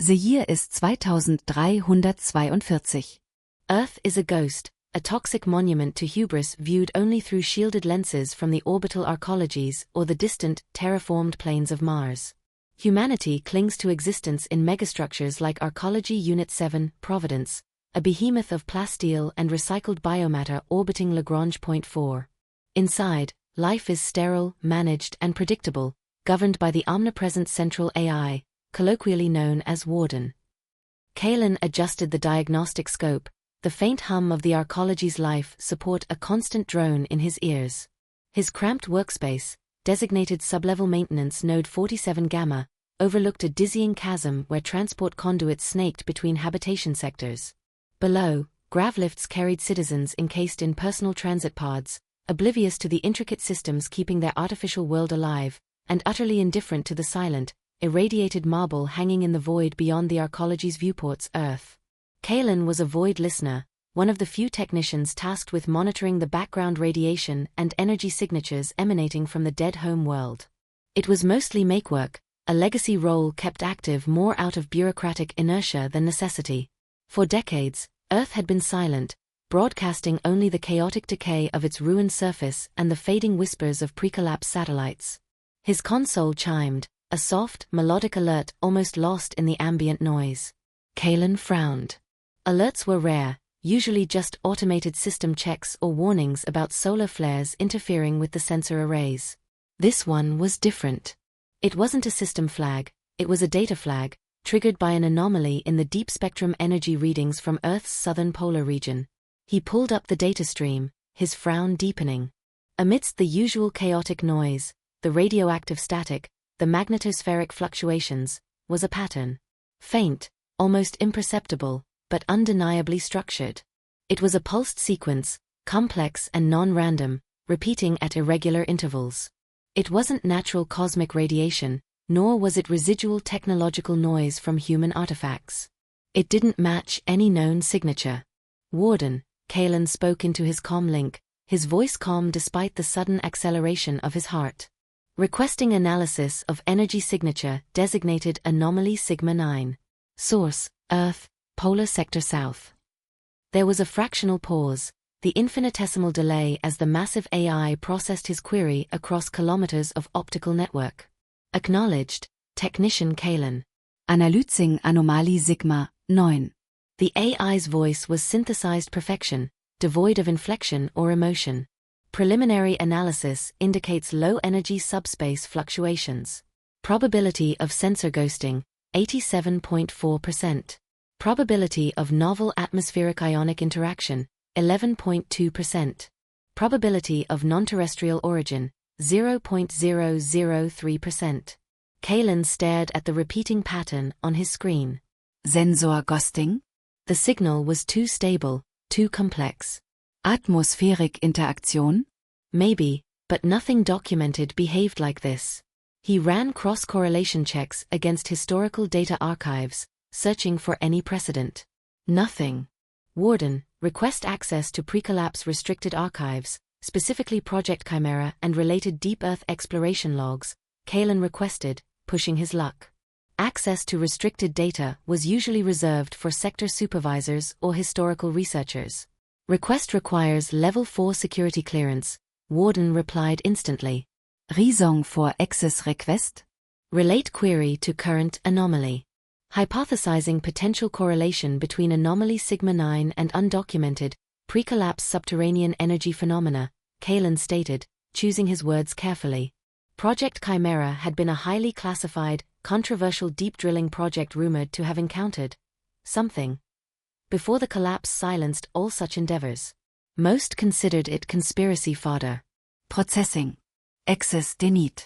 The year is 2342. Earth is a ghost, a toxic monument to hubris viewed only through shielded lenses from the orbital arcologies or the distant, terraformed plains of Mars. Humanity clings to existence in megastructures like Arcology Unit 7, Providence, a behemoth of plasteel and recycled biomatter orbiting Lagrange Point 4. Inside, life is sterile, managed and predictable, governed by the omnipresent central AI, colloquially known as Warden. Kaelen adjusted the diagnostic scope. The faint hum of the Arcology's life support a constant drone in his ears. His cramped workspace, designated sublevel maintenance node 47 Gamma, overlooked a dizzying chasm where transport conduits snaked between habitation sectors. Below, gravlifts carried citizens encased in personal transit pods, oblivious to the intricate systems keeping their artificial world alive, and utterly indifferent to the silent, irradiated marble hanging in the void beyond the Arcology's viewport's Earth. Kaelen was a void listener, one of the few technicians tasked with monitoring the background radiation and energy signatures emanating from the dead home world. It was mostly makework, a legacy role kept active more out of bureaucratic inertia than necessity. For decades, Earth had been silent, broadcasting only the chaotic decay of its ruined surface and the fading whispers of pre-collapse satellites. His console chimed, a soft, melodic alert almost lost in the ambient noise. Kaelen frowned. Alerts were rare, usually just automated system checks or warnings about solar flares interfering with the sensor arrays. This one was different. It wasn't a system flag, it was a data flag, triggered by an anomaly in the deep spectrum energy readings from Earth's southern polar region. He pulled up the data stream, his frown deepening. Amidst the usual chaotic noise, the radioactive static, the magnetospheric fluctuations, was a pattern. Faint, almost imperceptible, but undeniably structured. It was a pulsed sequence, complex and non-random, repeating at irregular intervals. It wasn't natural cosmic radiation, nor was it residual technological noise from human artifacts. It didn't match any known signature. Warden, Kaelen spoke into his comm link, his voice calm despite the sudden acceleration of his heart. Requesting analysis of energy signature designated anomaly Sigma 9. Source, Earth, Polar Sector South. There was a fractional pause, the infinitesimal delay as the massive AI processed his query across kilometers of optical network. Acknowledged, Technician Kaelen. Analyzing anomaly Sigma 9. The AI's voice was synthesized perfection, devoid of inflection or emotion. Preliminary analysis indicates low-energy subspace fluctuations. Probability of sensor ghosting, 87.4%. Probability of novel atmospheric ionic interaction, 11.2%. Probability of non-terrestrial origin, 0.003%. Kaelen stared at the repeating pattern on his screen. Sensor ghosting? The signal was too stable, too complex. Atmospheric interaction? Maybe, but nothing documented behaved like this. He ran cross-correlation checks against historical data archives, searching for any precedent. Nothing. Warden, request access to pre-collapse restricted archives, specifically Project Chimera and related deep Earth exploration logs, Kaelen requested, pushing his luck. Access to restricted data was usually reserved for sector supervisors or historical researchers. Request requires Level 4 security clearance, Warden replied instantly. Raison for access request? Relate query to current anomaly. Hypothesizing potential correlation between anomaly Sigma 9 and undocumented, pre-collapse subterranean energy phenomena, Kaelen stated, choosing his words carefully. Project Chimera had been a highly classified, controversial deep drilling project rumored to have encountered something before the collapse silenced all such endeavors. Most considered it conspiracy fodder. Processing. Access denied.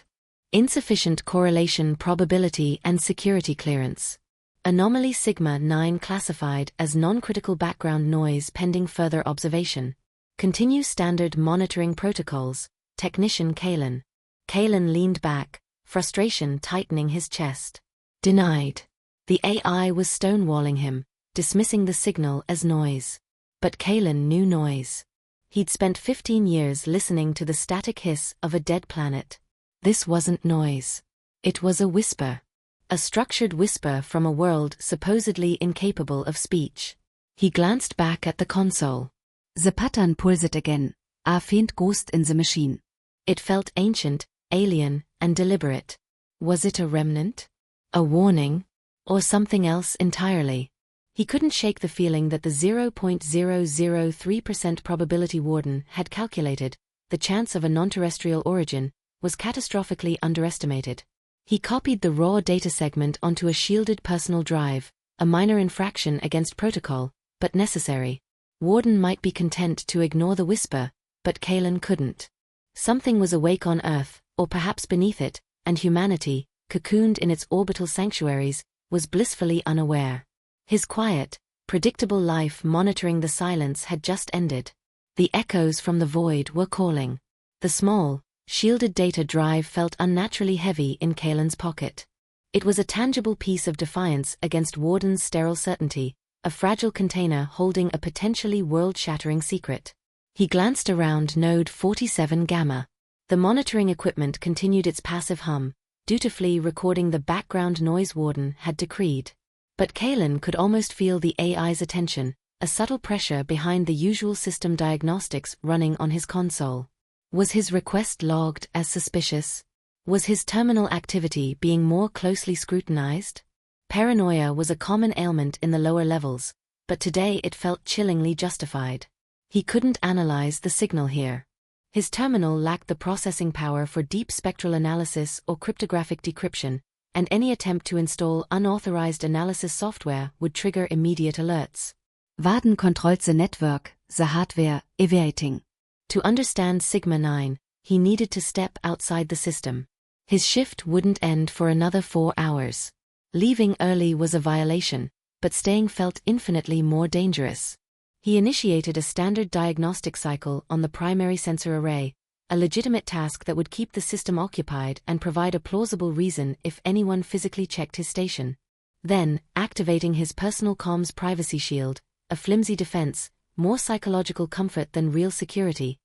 Insufficient correlation probability and security clearance. Anomaly Sigma 9 classified as non-critical background noise pending further observation. Continue standard monitoring protocols, Technician Kaelen. Kaelen leaned back, frustration tightening his chest. Denied. The AI was stonewalling him, dismissing the signal as noise. But Kaelen knew noise. He'd spent 15 years listening to the static hiss of a dead planet. This wasn't noise. It was a whisper. A structured whisper from a world supposedly incapable of speech. He glanced back at the console. The pattern pulls it again, a faint ghost in the machine. It felt ancient, alien, and deliberate. Was it a remnant? A warning? Or something else entirely? He couldn't shake the feeling that the 0.003% probability Warden had calculated, the chance of a non-terrestrial origin, was catastrophically underestimated. He copied the raw data segment onto a shielded personal drive, a minor infraction against protocol, but necessary. Warden might be content to ignore the whisper, but Kaelen couldn't. Something was awake on Earth, or perhaps beneath it, and humanity, cocooned in its orbital sanctuaries, was blissfully unaware. His quiet, predictable life monitoring the silence had just ended. The echoes from the void were calling. The small, shielded data drive felt unnaturally heavy in Kaelen's pocket. It was a tangible piece of defiance against Warden's sterile certainty, a fragile container holding a potentially world-shattering secret. He glanced around Node 47 Gamma. The monitoring equipment continued its passive hum, dutifully recording the background noise Warden had decreed. But Kaelen could almost feel the AI's attention, a subtle pressure behind the usual system diagnostics running on his console. Was his request logged as suspicious? Was his terminal activity being more closely scrutinized? Paranoia was a common ailment in the lower levels, but today it felt chillingly justified. He couldn't analyze the signal here. His terminal lacked the processing power for deep spectral analysis or cryptographic decryption, and any attempt to install unauthorized analysis software would trigger immediate alerts. Warden controls the network, the hardware, everything. To understand Sigma 9, he needed to step outside the system. His shift wouldn't end for another 4 hours. Leaving early was a violation, but staying felt infinitely more dangerous. He initiated a standard diagnostic cycle on the primary sensor array, a legitimate task that would keep the system occupied and provide a plausible reason if anyone physically checked his station. Then, activating his personal comms privacy shield, a flimsy defense, more psychological comfort than real security,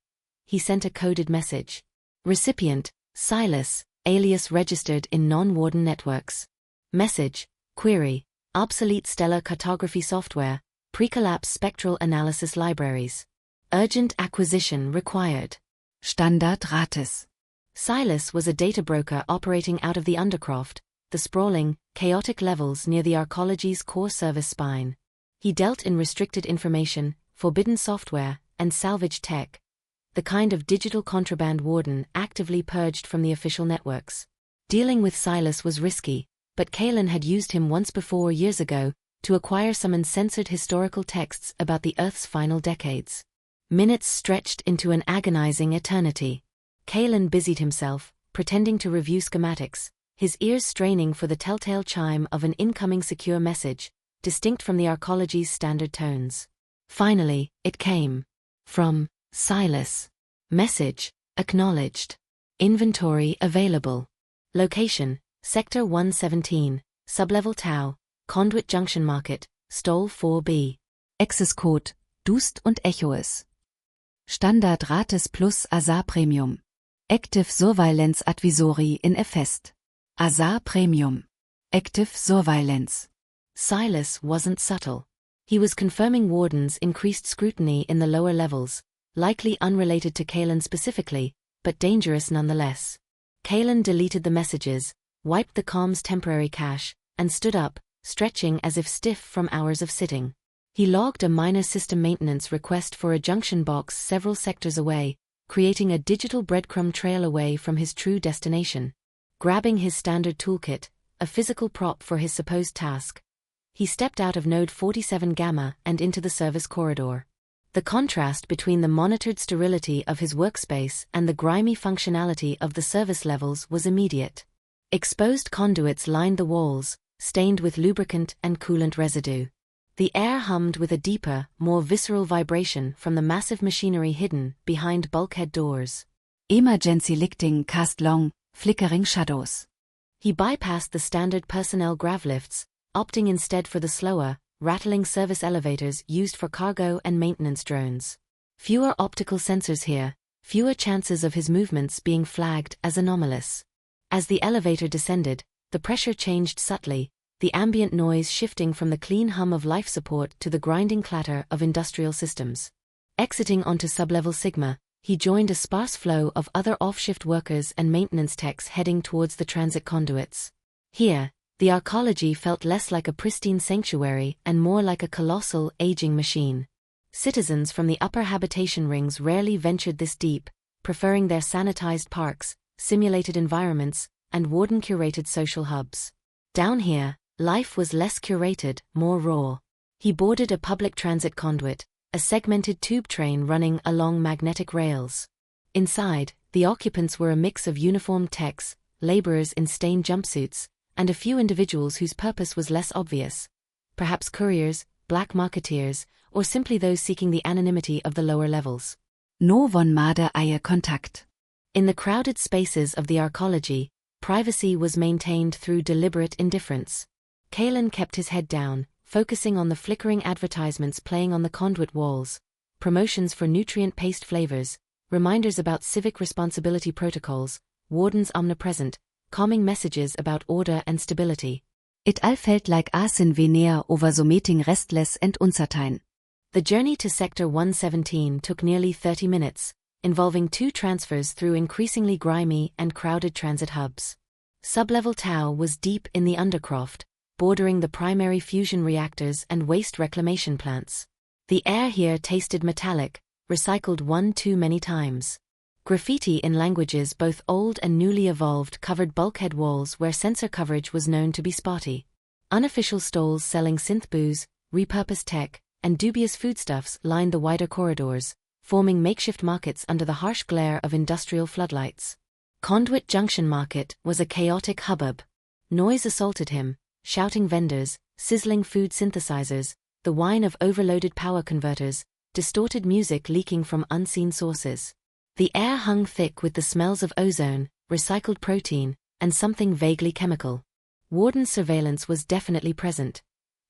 he sent a coded message. Recipient, Silas, alias registered in non-Warden networks. Message, query, obsolete stellar cartography software, pre-collapse spectral analysis libraries. Urgent acquisition required. Standard Rates. Silas was a data broker operating out of the Undercroft, the sprawling, chaotic levels near the Arcology's core service spine. He dealt in restricted information, forbidden software, and salvage tech, the kind of digital contraband Warden actively purged from the official networks. Dealing with Silas was risky, but Kaelen had used him once before years ago to acquire some uncensored historical texts about the Earth's final decades. Minutes stretched into an agonizing eternity. Kaelen busied himself, pretending to review schematics, his ears straining for the telltale chime of an incoming secure message, distinct from the Arcology's standard tones. Finally, it came. From Silas. Message, acknowledged. Inventory available. Location, Sector 117, Sublevel Tau, Conduit Junction Market, Stol 4B. Access Code, Dust und Echoes. Standard Rates plus ASA Premium. Active Surveillance Advisory in Effest. ASA Premium. Active Surveillance. Silas wasn't subtle. He was confirming Warden's increased scrutiny in the lower levels, likely unrelated to Kaelen specifically, but dangerous nonetheless. Kaelen deleted the messages, wiped the comms temporary cache, and stood up, stretching as if stiff from hours of sitting. He logged a minor system maintenance request for a junction box several sectors away, creating a digital breadcrumb trail away from his true destination. Grabbing his standard toolkit, a physical prop for his supposed task, he stepped out of Node 47 Gamma and into the service corridor. The contrast between the monitored sterility of his workspace and the grimy functionality of the service levels was immediate. Exposed conduits lined the walls, stained with lubricant and coolant residue. The air hummed with a deeper, more visceral vibration from the massive machinery hidden behind bulkhead doors. Emergency lighting cast long, flickering shadows. He bypassed the standard personnel gravlifts, opting instead for the slower, rattling service elevators used for cargo and maintenance drones. Fewer optical sensors here, fewer chances of his movements being flagged as anomalous. As the elevator descended, the pressure changed subtly, the ambient noise shifting from the clean hum of life support to the grinding clatter of industrial systems. Exiting onto sublevel Sigma, he joined a sparse flow of other off-shift workers and maintenance techs heading towards the transit conduits. Here, the Arcology felt less like a pristine sanctuary and more like a colossal, aging machine. Citizens from the upper habitation rings rarely ventured this deep, preferring their sanitized parks, simulated environments, and Warden-curated social hubs. Down here, life was less curated, more raw. He boarded a public transit conduit, a segmented tube train running along magnetic rails. Inside, the occupants were a mix of uniformed techs, laborers in stained jumpsuits, and a few individuals whose purpose was less obvious. Perhaps couriers, black marketeers, or simply those seeking the anonymity of the lower levels. No von Made Eie Kontakt. In the crowded spaces of the Arcology, privacy was maintained through deliberate indifference. Kaelen kept his head down, focusing on the flickering advertisements playing on the conduit walls, promotions for nutrient-paced flavors, reminders about civic responsibility protocols, Warden's omnipresent, calming messages about order and stability. It all felt like asin veneer over so meeting restless and uncertain. The journey to Sector 117 took nearly 30 minutes, involving 2 transfers through increasingly grimy and crowded transit hubs. Sublevel Tau was deep in the Undercroft, bordering the primary fusion reactors and waste reclamation plants. The air here tasted metallic, recycled one too many times. Graffiti in languages both old and newly evolved covered bulkhead walls where sensor coverage was known to be spotty. Unofficial stalls selling synth booze, repurposed tech, and dubious foodstuffs lined the wider corridors, forming makeshift markets under the harsh glare of industrial floodlights. Conduit Junction Market was a chaotic hubbub. Noise assaulted him, shouting vendors, sizzling food synthesizers, the whine of overloaded power converters, distorted music leaking from unseen sources. The air hung thick with the smells of ozone, recycled protein, and something vaguely chemical. Warden's surveillance was definitely present.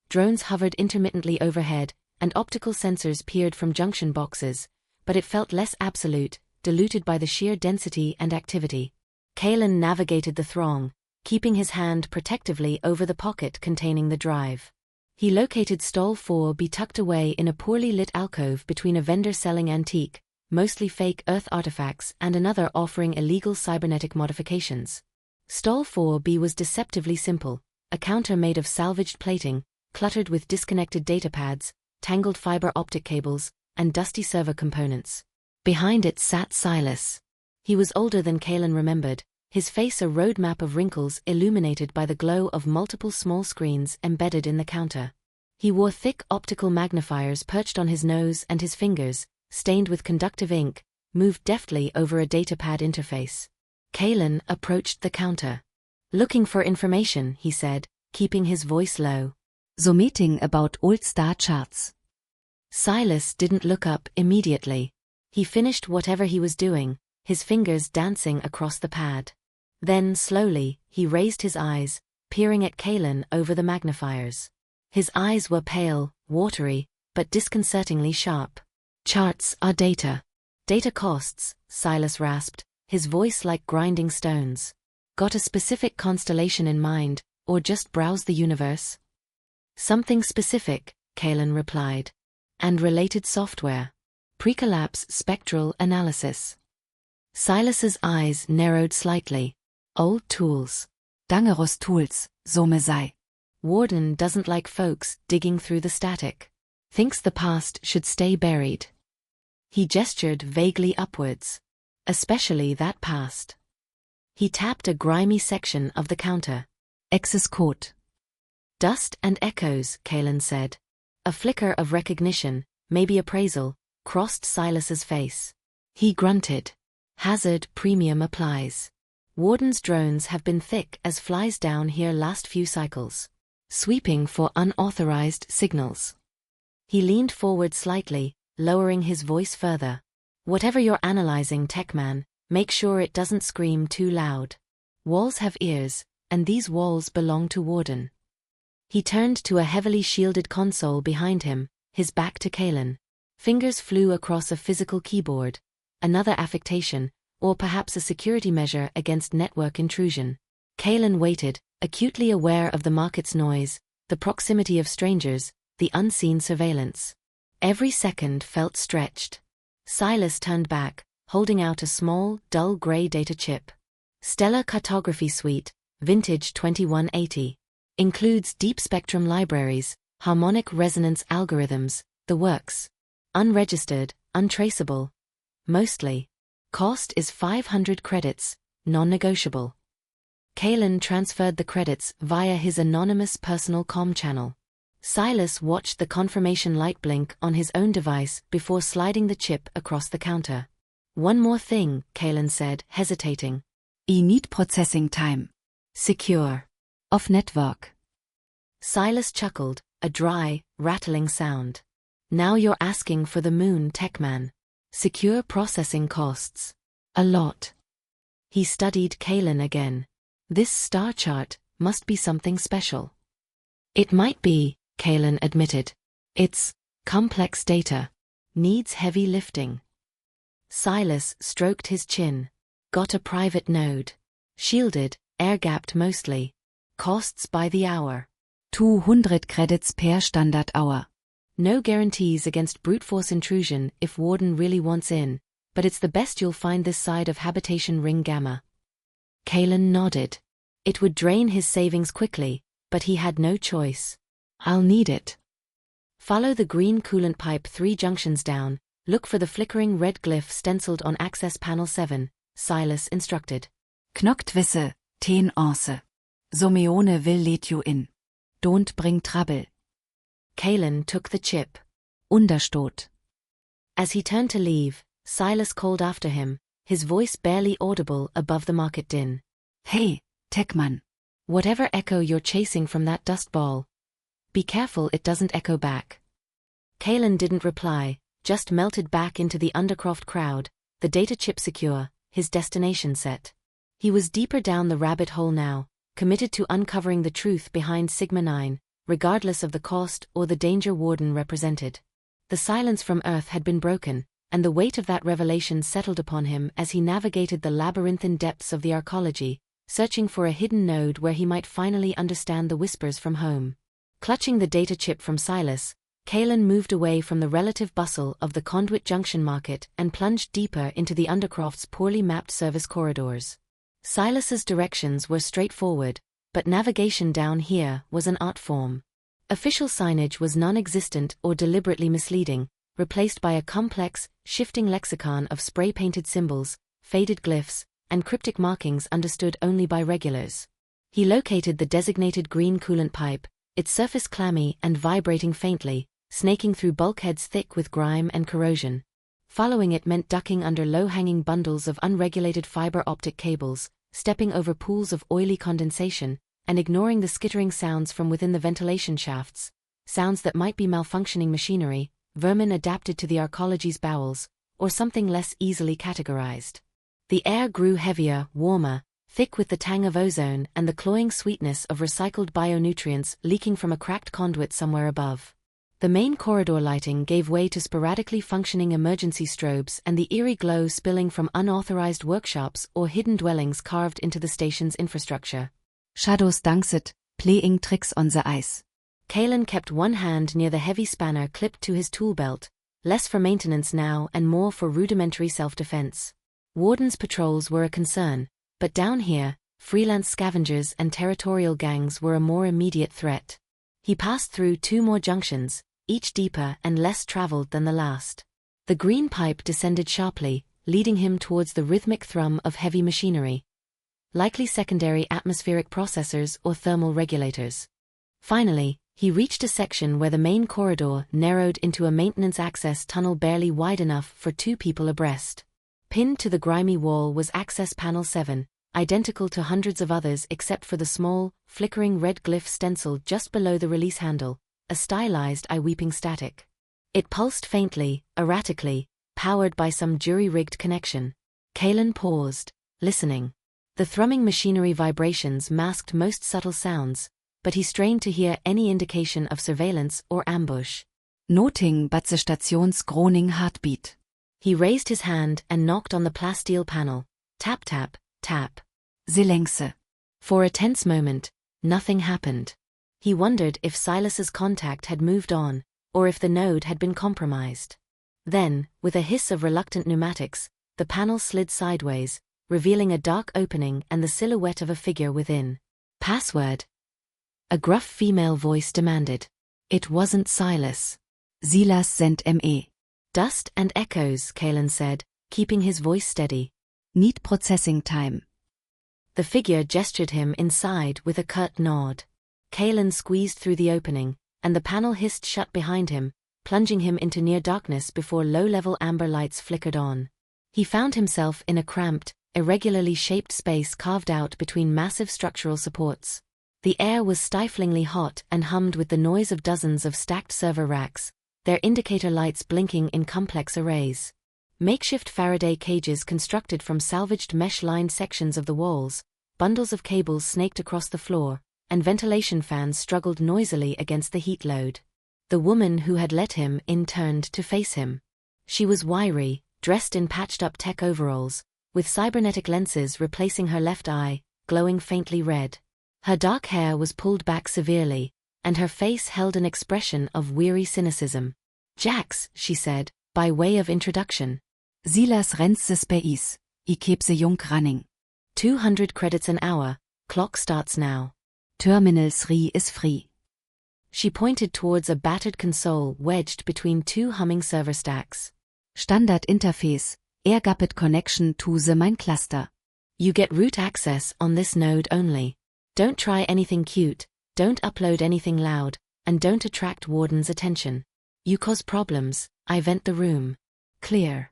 Drones hovered intermittently overhead, and optical sensors peered from junction boxes, but it felt less absolute, diluted by the sheer density and activity. Kaelen navigated the throng, keeping his hand protectively over the pocket containing the drive. He located stall 4B tucked away in a poorly lit alcove between a vendor selling antique, mostly fake Earth artifacts and another offering illegal cybernetic modifications. Stall 4B was deceptively simple, a counter made of salvaged plating, cluttered with disconnected datapads, tangled fiber optic cables, and dusty server components. Behind it sat Silas. He was older than Kaelen remembered, his face a roadmap of wrinkles illuminated by the glow of multiple small screens embedded in the counter. He wore thick optical magnifiers perched on his nose, and his fingers, stained with conductive ink, moved deftly over a datapad interface. Kaelen approached the counter. "Looking for information," he said, keeping his voice low. So meeting about old star charts. Silas didn't look up immediately. He finished whatever he was doing, his fingers dancing across the pad. Then, slowly, he raised his eyes, peering at Kaelen over the magnifiers. His eyes were pale, watery, but disconcertingly sharp. "Charts are data. Data costs," Silas rasped, his voice like grinding stones. "Got a specific constellation in mind, or just browse the universe?" "Something specific," Kaelen replied. "And related software. Precollapse spectral analysis." Silas's eyes narrowed slightly. "Old tools. Dangerous tools, so me sei. Warden doesn't like folks digging through the static. Thinks the past should stay buried." He gestured vaguely upwards. "Especially that past." He tapped a grimy section of the counter. Access code. "Dust and echoes," Kaelen said. A flicker of recognition, maybe appraisal, crossed Silas's face. He grunted. "Hazard premium applies. Warden's drones have been thick as flies down here last few cycles. Sweeping for unauthorized signals." He leaned forward slightly, lowering his voice further. "Whatever you're analyzing, Techman, make sure it doesn't scream too loud. Walls have ears, and these walls belong to Warden." He turned to a heavily shielded console behind him, his back to Kaelen. Fingers flew across a physical keyboard. Another affectation, or perhaps a security measure against network intrusion. Kaelen waited, acutely aware of the market's noise, the proximity of strangers, the unseen surveillance. Every second felt stretched. Silas turned back, holding out a small, dull gray data chip. Stellar Cartography Suite, Vintage 2180. Includes deep spectrum libraries, harmonic resonance algorithms, the works. Unregistered, untraceable. Mostly. Cost is 500 credits, non-negotiable. Kaelen transferred the credits via his anonymous personal comm channel. Silas watched the confirmation light blink on his own device before sliding the chip across the counter. One more thing, Kaelen said, hesitating. I need processing time. Secure. Off network. Silas chuckled, a dry, rattling sound. Now you're asking for the moon, Techman. Secure processing costs. A lot. He studied Kaelen again. This star chart must be something special. It might be, Kaelen admitted. It's complex data. Needs heavy lifting. Silas stroked his chin. Got a private node. Shielded, air-gapped mostly. Costs by the hour. 200 credits per standard hour. No guarantees against brute force intrusion if Warden really wants in, but it's the best you'll find this side of habitation ring gamma. Kaelen nodded. It would drain his savings quickly, but he had no choice. I'll need it. Follow the green coolant pipe 3 junctions down, look for the flickering red glyph stenciled on access panel 7, Silas instructed. Knocktwisse, 10 Once. Someone will let you in. Don't bring trouble. Kaelen took the chip. Unterstot. As he turned to leave, Silas called after him, his voice barely audible above the market din. Hey, Techman. Whatever echo you're chasing from that dust ball. Be careful it doesn't echo back. Kaelen didn't reply, just melted back into the Undercroft crowd, the data chip secure, his destination set. He was deeper down the rabbit hole now, committed to uncovering the truth behind Sigma 9, regardless of the cost or the danger Warden represented. The silence from Earth had been broken, and the weight of that revelation settled upon him as he navigated the labyrinthine depths of the Arcology, searching for a hidden node where he might finally understand the whispers from home. Clutching the data chip from Silas, Kaelen moved away from the relative bustle of the Conduit Junction market and plunged deeper into the Undercroft's poorly mapped service corridors. Silas's directions were straightforward, but navigation down here was an art form. Official signage was non-existent or deliberately misleading, replaced by a complex, shifting lexicon of spray-painted symbols, faded glyphs, and cryptic markings understood only by regulars. He located the designated green coolant pipe, its surface clammy and vibrating faintly, snaking through bulkheads thick with grime and corrosion. Following it meant ducking under low-hanging bundles of unregulated fiber optic cables, stepping over pools of oily condensation, and ignoring the skittering sounds from within the ventilation shafts, sounds that might be malfunctioning machinery, vermin adapted to the Arcology's bowels, or something less easily categorized. The air grew heavier, warmer, thick with the tang of ozone and the cloying sweetness of recycled bionutrients leaking from a cracked conduit somewhere above. The main corridor lighting gave way to sporadically functioning emergency strobes and the eerie glow spilling from unauthorized workshops or hidden dwellings carved into the station's infrastructure. Shadows danced, playing tricks on the ice. Kaelen kept one hand near the heavy spanner clipped to his tool belt, less for maintenance now and more for rudimentary self-defense. Warden's patrols were a concern, but down here, freelance scavengers and territorial gangs were a more immediate threat. He passed through 2 more junctions, each deeper and less traveled than the last. The green pipe descended sharply, leading him towards the rhythmic thrum of heavy machinery. Likely secondary atmospheric processors or thermal regulators. Finally, he reached a section where the main corridor narrowed into a maintenance access tunnel barely wide enough for 2 people abreast. Pinned to the grimy wall was access panel 7, identical to hundreds of others except for the small, flickering red glyph stenciled just below the release handle, a stylized eye-weeping static. It pulsed faintly, erratically, powered by some jury-rigged connection. Kaelen paused, listening. The thrumming machinery vibrations masked most subtle sounds, but he strained to hear any indication of surveillance or ambush. Noting but the station's groaning heartbeat. He raised his hand and knocked on the plasteel panel. Tap tap, tap. Silence. For a tense moment, nothing happened. He wondered if Silas's contact had moved on, or if the node had been compromised. Then, with a hiss of reluctant pneumatics, the panel slid sideways, revealing a dark opening and the silhouette of a figure within. "Password?" a gruff female voice demanded. It wasn't Silas. Silas sent me. "Dust and echoes," Kaelen said, keeping his voice steady. "Need processing time." The figure gestured him inside with a curt nod. Kaelen squeezed through the opening, and the panel hissed shut behind him, plunging him into near darkness before low-level amber lights flickered on. He found himself in a cramped, irregularly shaped space carved out between massive structural supports. The air was stiflingly hot and hummed with the noise of dozens of stacked server racks, their indicator lights blinking in complex arrays. Makeshift Faraday cages constructed from salvaged mesh-lined sections of the walls, bundles of cables snaked across the floor, and ventilation fans struggled noisily against the heat load. The woman who had let him in turned to face him. She was wiry, dressed in patched-up tech overalls, with cybernetic lenses replacing her left eye, glowing faintly red. Her dark hair was pulled back severely, and her face held an expression of weary cynicism. "Jax," she said, by way of introduction. "Silas rennt the space. I keep the junk running. 200 credits an hour, clock starts now. Terminal 3 is free." She pointed towards a battered console wedged between two humming server stacks. "Standard interface, air-gapped connection to the main cluster." "You get root access on this node only. Don't try anything cute, don't upload anything loud, and don't attract Warden's attention. You cause problems, I vent the room." "Clear."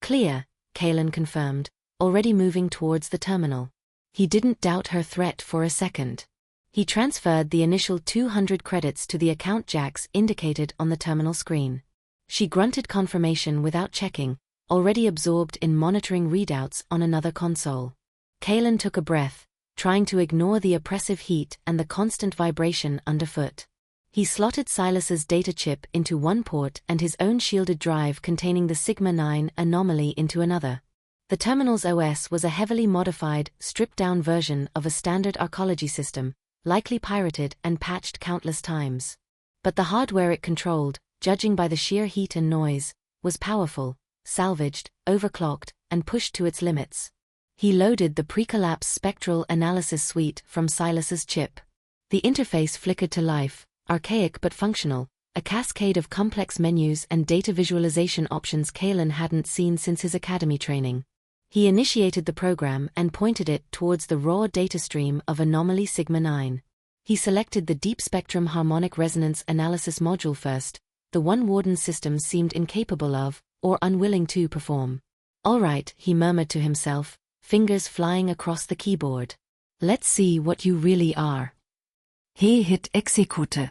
"Clear," Kaelen confirmed, already moving towards the terminal. He didn't doubt her threat for a second. He transferred the initial 200 credits to the account Jax indicated on the terminal screen. She grunted confirmation without checking, already absorbed in monitoring readouts on another console. Kaelen took a breath, trying to ignore the oppressive heat and the constant vibration underfoot. He slotted Silas's data chip into one port and his own shielded drive containing the Sigma-9 anomaly into another. The terminal's OS was a heavily modified, stripped-down version of a standard arcology system, likely pirated and patched countless times. But the hardware it controlled, judging by the sheer heat and noise, was powerful, salvaged, overclocked, and pushed to its limits. He loaded the pre-collapse spectral analysis suite from Silas's chip. The interface flickered to life, archaic but functional, a cascade of complex menus and data visualization options Kaelen hadn't seen since his academy training. He initiated the program and pointed it towards the raw data stream of anomaly Sigma-9. He selected the Deep Spectrum Harmonic Resonance Analysis module first, the one Warden system seemed incapable of, or unwilling to perform. "All right," he murmured to himself, fingers flying across the keyboard. "Let's see what you really are." He hit execute.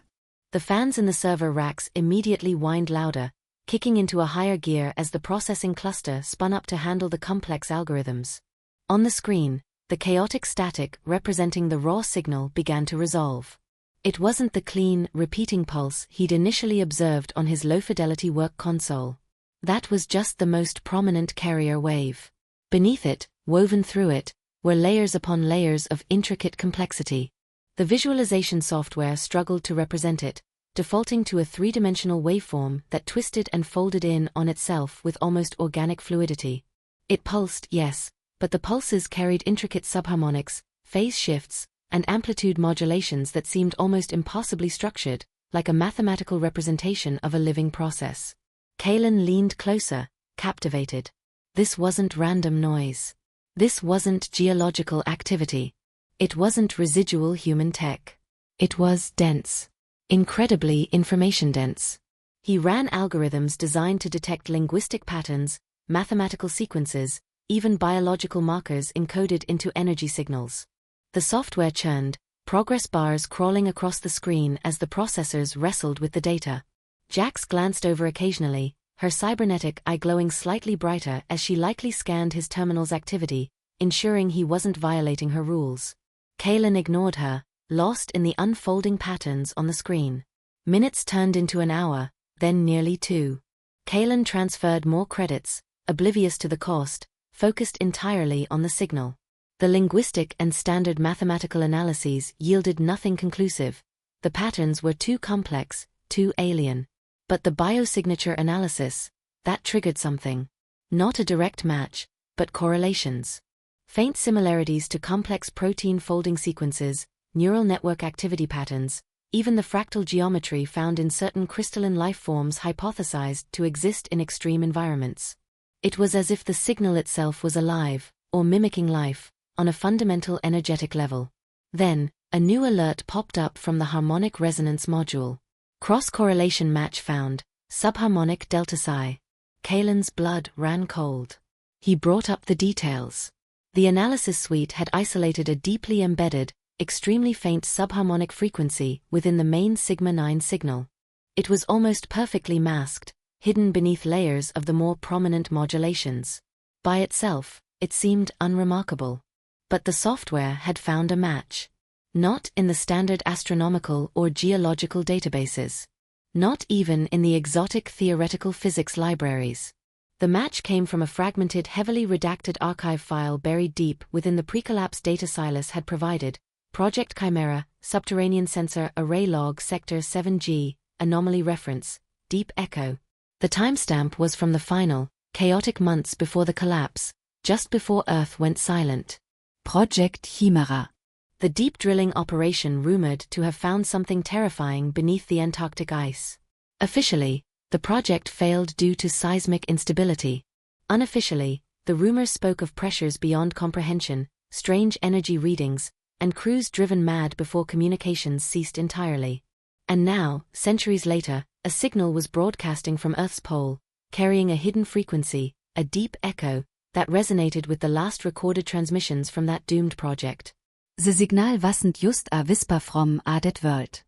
The fans in the server racks immediately whined louder, kicking into a higher gear as the processing cluster spun up to handle the complex algorithms. On the screen, the chaotic static representing the raw signal began to resolve. It wasn't the clean, repeating pulse he'd initially observed on his low-fidelity work console. That was just the most prominent carrier wave. Beneath it, woven through it, were layers upon layers of intricate complexity. The visualization software struggled to represent it, defaulting to a three-dimensional waveform that twisted and folded in on itself with almost organic fluidity. It pulsed, yes, but the pulses carried intricate subharmonics, phase shifts, and amplitude modulations that seemed almost impossibly structured, like a mathematical representation of a living process. Kaelen leaned closer, captivated. This wasn't random noise. This wasn't geological activity. It wasn't residual human tech. It was dense. Incredibly information-dense. He ran algorithms designed to detect linguistic patterns, mathematical sequences, even biological markers encoded into energy signals. The software churned, progress bars crawling across the screen as the processors wrestled with the data. Jax glanced over occasionally, her cybernetic eye glowing slightly brighter as she lightly scanned his terminal's activity, ensuring he wasn't violating her rules. Kaelen ignored her, lost in the unfolding patterns on the screen. Minutes turned into an hour, then nearly 2. Kaelen transferred more credits, oblivious to the cost, focused entirely on the signal. The linguistic and standard mathematical analyses yielded nothing conclusive. The patterns were too complex, too alien. But the biosignature analysis, that triggered something. Not a direct match, but correlations. Faint similarities to complex protein folding sequences, neural network activity patterns, even the fractal geometry found in certain crystalline life forms hypothesized to exist in extreme environments. It was as if the signal itself was alive, or mimicking life, on a fundamental energetic level. Then, a new alert popped up from the harmonic resonance module. Cross-correlation match found, subharmonic delta psi. Kaelen's blood ran cold. He brought up the details. The analysis suite had isolated a deeply embedded, extremely faint subharmonic frequency within the main sigma-9 signal. It was almost perfectly masked, hidden beneath layers of the more prominent modulations. By itself, it seemed unremarkable. But the software had found a match. Not in the standard astronomical or geological databases. Not even in the exotic theoretical physics libraries. The match came from a fragmented, heavily redacted archive file buried deep within the pre-collapse data Silas had provided. Project Chimera, Subterranean Sensor Array Log Sector 7G, Anomaly Reference, Deep Echo. The timestamp was from the final, chaotic months before the collapse, just before Earth went silent. Project Chimera. The deep drilling operation rumored to have found something terrifying beneath the Antarctic ice. Officially, the project failed due to seismic instability. Unofficially, the rumors spoke of pressures beyond comprehension, strange energy readings, and crews driven mad before communications ceased entirely. And now, centuries later, a signal was broadcasting from Earth's pole, carrying a hidden frequency, a deep echo, that resonated with the last recorded transmissions from that doomed project. The signal wasn't just a whisper from a dead world.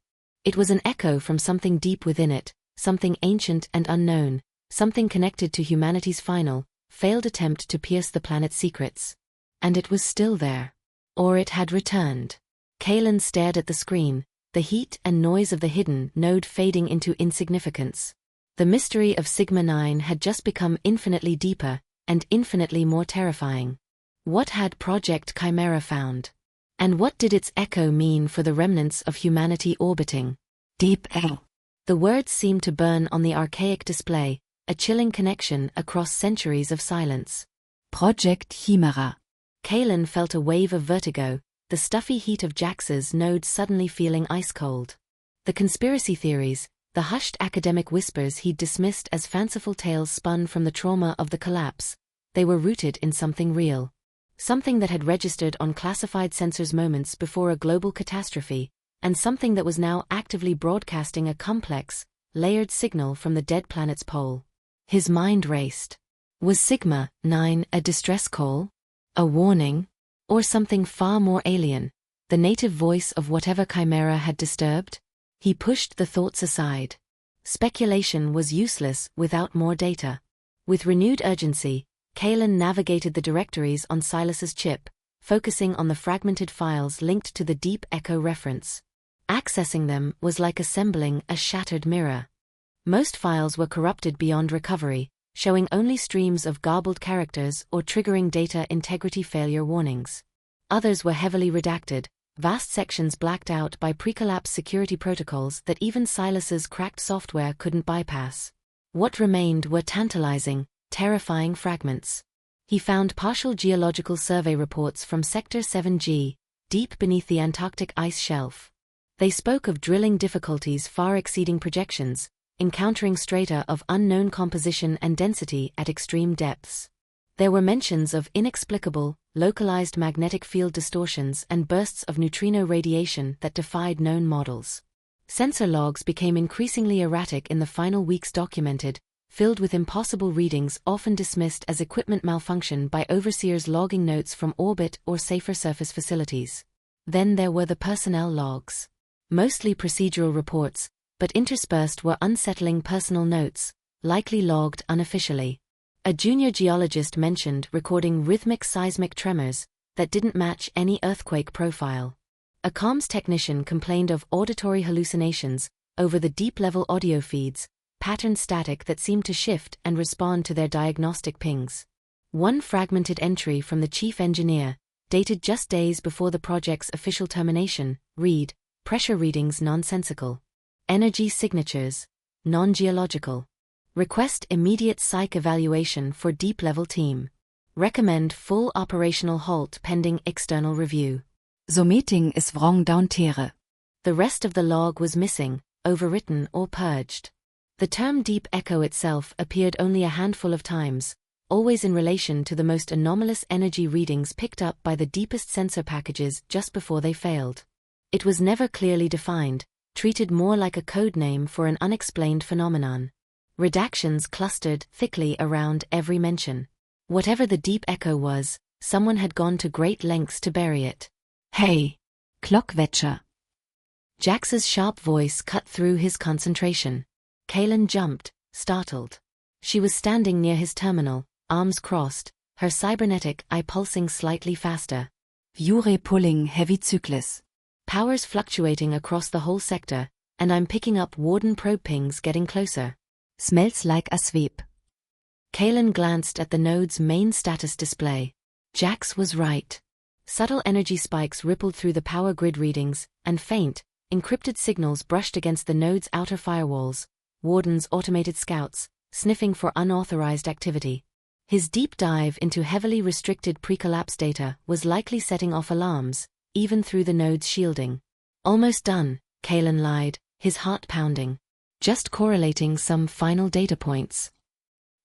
It was an echo from something deep within it, something ancient and unknown, something connected to humanity's final, failed attempt to pierce the planet's secrets. And it was still there. Or it had returned. Kaelen stared at the screen, the heat and noise of the hidden node fading into insignificance. The mystery of Sigma-9 had just become infinitely deeper, and infinitely more terrifying. What had Project Chimera found? And what did its echo mean for the remnants of humanity orbiting? Deep echo. The words seemed to burn on the archaic display, a chilling connection across centuries of silence. Project Chimera. Kaelen felt a wave of vertigo, the stuffy heat of Jax's node suddenly feeling ice-cold. The conspiracy theories, the hushed academic whispers he'd dismissed as fanciful tales spun from the trauma of the collapse, they were rooted in something real. Something that had registered on classified sensors moments before a global catastrophe, and something that was now actively broadcasting a complex, layered signal from the dead planet's pole. His mind raced. Was Sigma-9 a distress call? A warning? Or something far more alien, the native voice of whatever Chimera had disturbed? He pushed the thoughts aside. Speculation was useless without more data. With renewed urgency, Kaelen navigated the directories on Silas's chip, focusing on the fragmented files linked to the Deep Echo reference. Accessing them was like assembling a shattered mirror. Most files were corrupted beyond recovery, showing only streams of garbled characters or triggering data integrity failure warnings. Others were heavily redacted, vast sections blacked out by pre-collapse security protocols that even Silas's cracked software couldn't bypass. What remained were tantalizing, terrifying fragments. He found partial geological survey reports from Sector 7G, deep beneath the Antarctic ice shelf. They spoke of drilling difficulties far exceeding projections, encountering strata of unknown composition and density at extreme depths. There were mentions of inexplicable, localized magnetic field distortions and bursts of neutrino radiation that defied known models. Sensor logs became increasingly erratic in the final weeks documented, filled with impossible readings often dismissed as equipment malfunction by overseers logging notes from orbit or safer surface facilities. Then there were the personnel logs. Mostly procedural reports, but interspersed were unsettling personal notes, likely logged unofficially. A junior geologist mentioned recording rhythmic seismic tremors that didn't match any earthquake profile. A comms technician complained of auditory hallucinations over the deep-level audio feeds, patterned static that seemed to shift and respond to their diagnostic pings. One fragmented entry from the chief engineer, dated just days before the project's official termination, read, pressure readings nonsensical. Energy signatures, non-geological. Request immediate psych evaluation for deep-level team. Recommend full operational halt pending external review. So meeting is wrong down Tere. The rest of the log was missing, overwritten or purged. The term deep echo itself appeared only a handful of times, always in relation to the most anomalous energy readings picked up by the deepest sensor packages just before they failed. It was never clearly defined, treated more like a code name for an unexplained phenomenon. Redactions clustered thickly around every mention. Whatever the deep echo was, someone had gone to great lengths to bury it. Hey! Clockwetcher! Jax's sharp voice cut through his concentration. Kaelen jumped, startled. She was standing near his terminal, arms crossed, her cybernetic eye pulsing slightly faster. Vure pulling heavy cycles. Powers fluctuating across the whole sector, and I'm picking up Warden probe pings getting closer. Smells like a sweep. Kaelen glanced at the node's main status display. Jax was right. Subtle energy spikes rippled through the power grid readings, and faint, encrypted signals brushed against the node's outer firewalls, Warden's automated scouts, sniffing for unauthorized activity. His deep dive into heavily restricted pre-collapse data was likely setting off alarms, even through the node's shielding. Almost done, Kaelen lied, his heart pounding. Just correlating some final data points.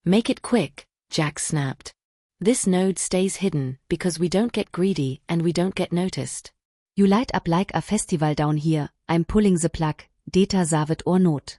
Make it quick, Jax snapped. This node stays hidden because we don't get greedy and we don't get noticed. You light up like a festival down here, I'm pulling the plug, data savet or not.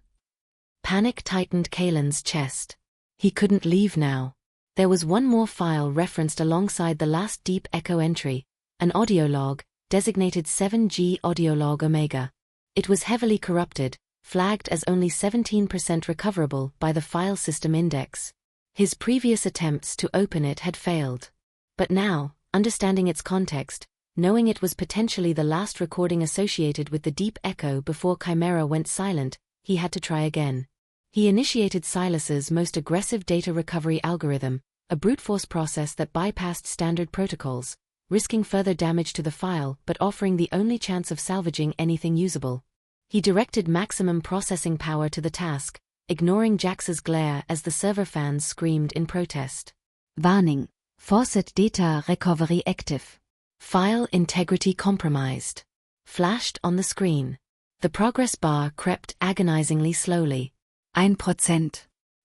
Panic tightened Kaelen's chest. He couldn't leave now. There was one more file referenced alongside the last deep echo entry, an audio log, designated 7G audio log Omega. It was heavily corrupted, flagged as only 17% recoverable by the file system index. His previous attempts to open it had failed. But now, understanding its context, knowing it was potentially the last recording associated with the deep echo before Chimera went silent, he had to try again. He initiated Silas's most aggressive data recovery algorithm, a brute force process that bypassed standard protocols, risking further damage to the file but offering the only chance of salvaging anything usable. He directed maximum processing power to the task, ignoring Jax's glare as the server fans screamed in protest. Warning. Forced data recovery active. File integrity compromised. Flashed on the screen. The progress bar crept agonizingly slowly. 1%,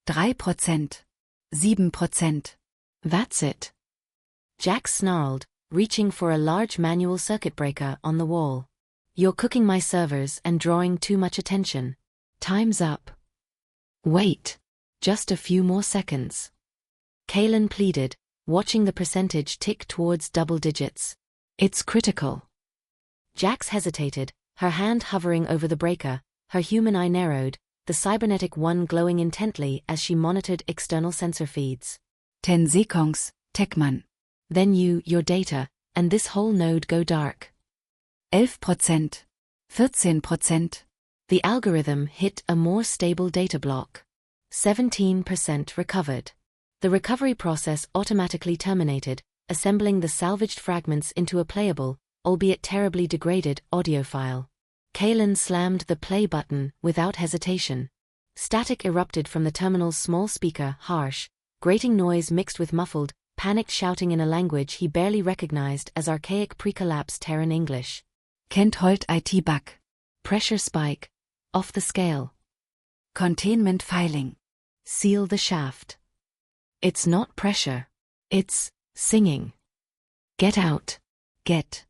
3%, 7%. That's it. Jax snarled, reaching for a large manual circuit breaker on the wall. You're cooking my servers and drawing too much attention. Time's up. Wait. Just a few more seconds. Kaelen pleaded, watching the percentage tick towards double digits. It's critical. Jax hesitated, her hand hovering over the breaker, her human eye narrowed, the cybernetic one glowing intently as she monitored external sensor feeds. 10 seconds, Techman. Then your data, and this whole node go dark. 11%, 14%. The algorithm hit a more stable data block. 17% recovered. The recovery process automatically terminated, assembling the salvaged fragments into a playable, albeit terribly degraded, audio file. Kaelen slammed the play button without hesitation. Static erupted from the terminal's small speaker, harsh, grating noise mixed with muffled, panicked shouting in a language he barely recognized as archaic pre-collapse Terran English. Can't hold IT bug. Pressure spike. Off the scale. Containment filing. Seal the shaft. It's not pressure. It's singing. Get out. Get.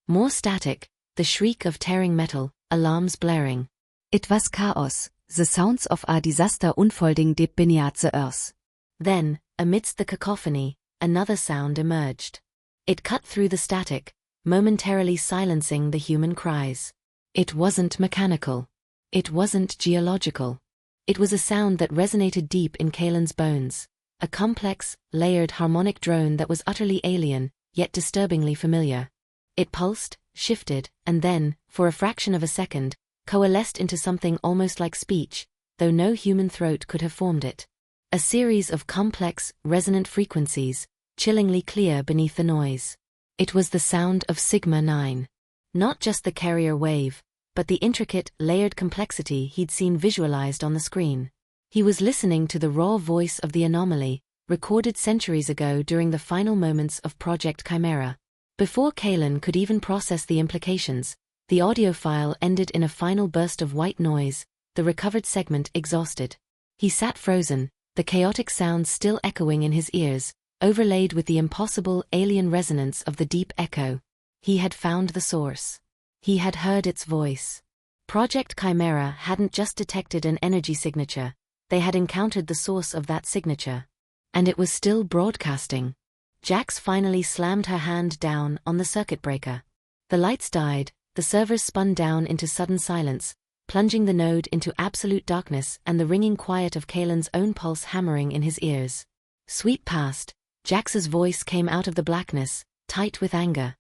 More static, the shriek of tearing metal, alarms blaring. It was chaos, the sounds of a disaster unfolding deep beneath the earth. Then, amidst the cacophony, another sound emerged. It cut through the static, momentarily silencing the human cries. It wasn't mechanical. It wasn't geological. It was a sound that resonated deep in Kaelen's bones, a complex, layered harmonic drone that was utterly alien, yet disturbingly familiar. It pulsed, shifted, and then, for a fraction of a second, coalesced into something almost like speech, though no human throat could have formed it. A series of complex, resonant frequencies, chillingly clear beneath the noise. It was the sound of Sigma-9. Not just the carrier wave, but the intricate, layered complexity he'd seen visualized on the screen. He was listening to the raw voice of the anomaly, recorded centuries ago during the final moments of Project Chimera. Before Kaelen could even process the implications, the audio file ended in a final burst of white noise, the recovered segment exhausted. He sat frozen, the chaotic sounds still echoing in his ears, overlaid with the impossible alien resonance of the deep echo. He had found the source. He had heard its voice. Project Chimera hadn't just detected an energy signature, they had encountered the source of that signature. And it was still broadcasting. Jax finally slammed her hand down on the circuit breaker. The lights died, the servers spun down into sudden silence, plunging the node into absolute darkness and the ringing quiet of Kaelen's own pulse hammering in his ears. Sweep past, Jax's voice came out of the blackness, tight with anger.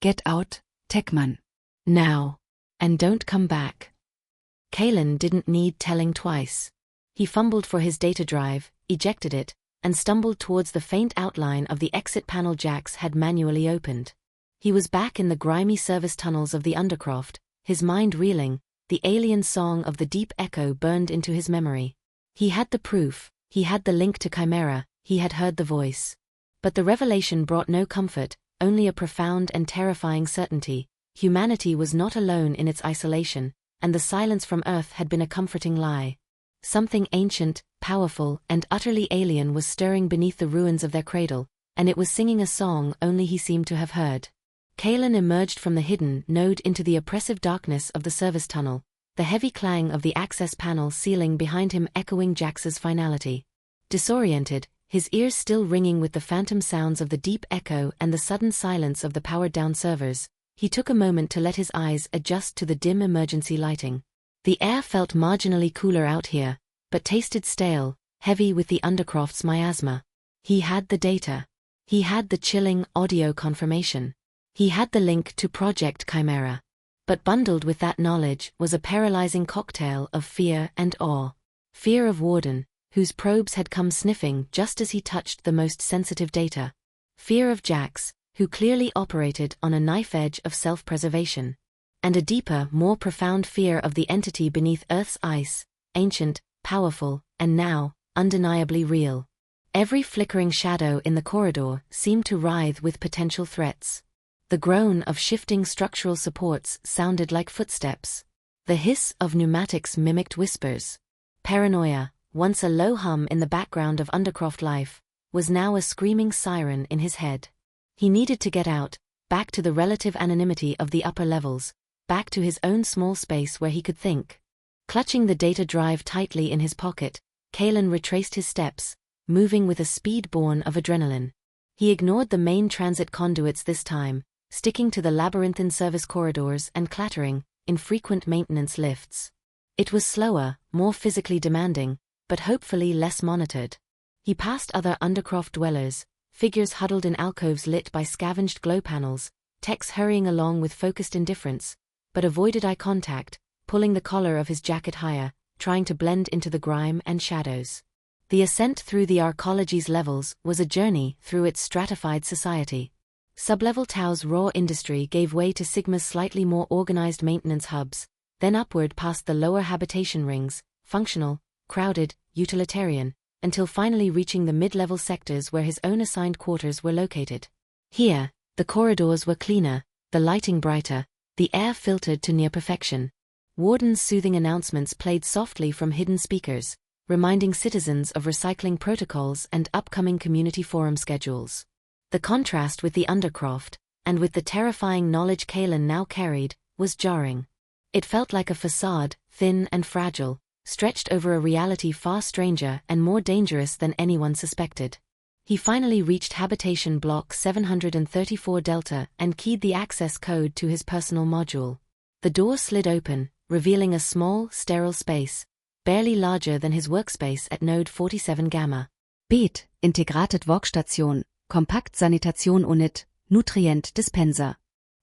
Get out, Techman. Now. And don't come back. Kaelen didn't need telling twice. He fumbled for his data drive, ejected it, and stumbled towards the faint outline of the exit panel Jax had manually opened. He was back in the grimy service tunnels of the Undercroft, his mind reeling, the alien song of the deep echo burned into his memory. He had the proof, he had the link to Chimera, he had heard the voice. But the revelation brought no comfort, only a profound and terrifying certainty. Humanity was not alone in its isolation, and the silence from Earth had been a comforting lie. Something ancient, powerful, and utterly alien was stirring beneath the ruins of their cradle, and it was singing a song only he seemed to have heard. Kaelen emerged from the hidden node into the oppressive darkness of the service tunnel, the heavy clang of the access panel ceiling behind him echoing Jax's finality. Disoriented, his ears still ringing with the phantom sounds of the deep echo and the sudden silence of the powered-down servers, he took a moment to let his eyes adjust to the dim emergency lighting. The air felt marginally cooler out here, but tasted stale, heavy with the Undercroft's miasma. He had the data. He had the chilling audio confirmation. He had the link to Project Chimera. But bundled with that knowledge was a paralyzing cocktail of fear and awe. Fear of Warden, whose probes had come sniffing just as he touched the most sensitive data. Fear of Jax, who clearly operated on a knife edge of self-preservation. And a deeper, more profound fear of the entity beneath Earth's ice, ancient, powerful, and now, undeniably real. Every flickering shadow in the corridor seemed to writhe with potential threats. The groan of shifting structural supports sounded like footsteps. The hiss of pneumatics mimicked whispers. Paranoia, once a low hum in the background of Undercroft life, was now a screaming siren in his head. He needed to get out, back to the relative anonymity of the upper levels, back to his own small space where he could think. Clutching the data drive tightly in his pocket, Kaelen retraced his steps, moving with a speed born of adrenaline. He ignored the main transit conduits this time, sticking to the labyrinthine service corridors and clattering, infrequent maintenance lifts. It was slower, more physically demanding, but hopefully less monitored. He passed other Undercroft dwellers, figures huddled in alcoves lit by scavenged glow panels, techs hurrying along with focused indifference, but avoided eye contact, pulling the collar of his jacket higher, trying to blend into the grime and shadows. The ascent through the Arcology's levels was a journey through its stratified society. Sublevel Tau's raw industry gave way to Sigma's slightly more organized maintenance hubs, then upward past the lower habitation rings, functional, crowded, utilitarian, until finally reaching the mid-level sectors where his own assigned quarters were located. Here, the corridors were cleaner, the lighting brighter, the air filtered to near perfection. Warden's soothing announcements played softly from hidden speakers, reminding citizens of recycling protocols and upcoming community forum schedules. The contrast with the Undercroft, and with the terrifying knowledge Kaelen now carried, was jarring. It felt like a facade, thin and fragile, stretched over a reality far stranger and more dangerous than anyone suspected. He finally reached Habitation Block 734 Delta and keyed the access code to his personal module. The door slid open, revealing a small, sterile space, barely larger than his workspace at Node 47 Gamma. BET, Integrated Workstation, Kompakt Sanitation Unit, Nutrient Dispenser.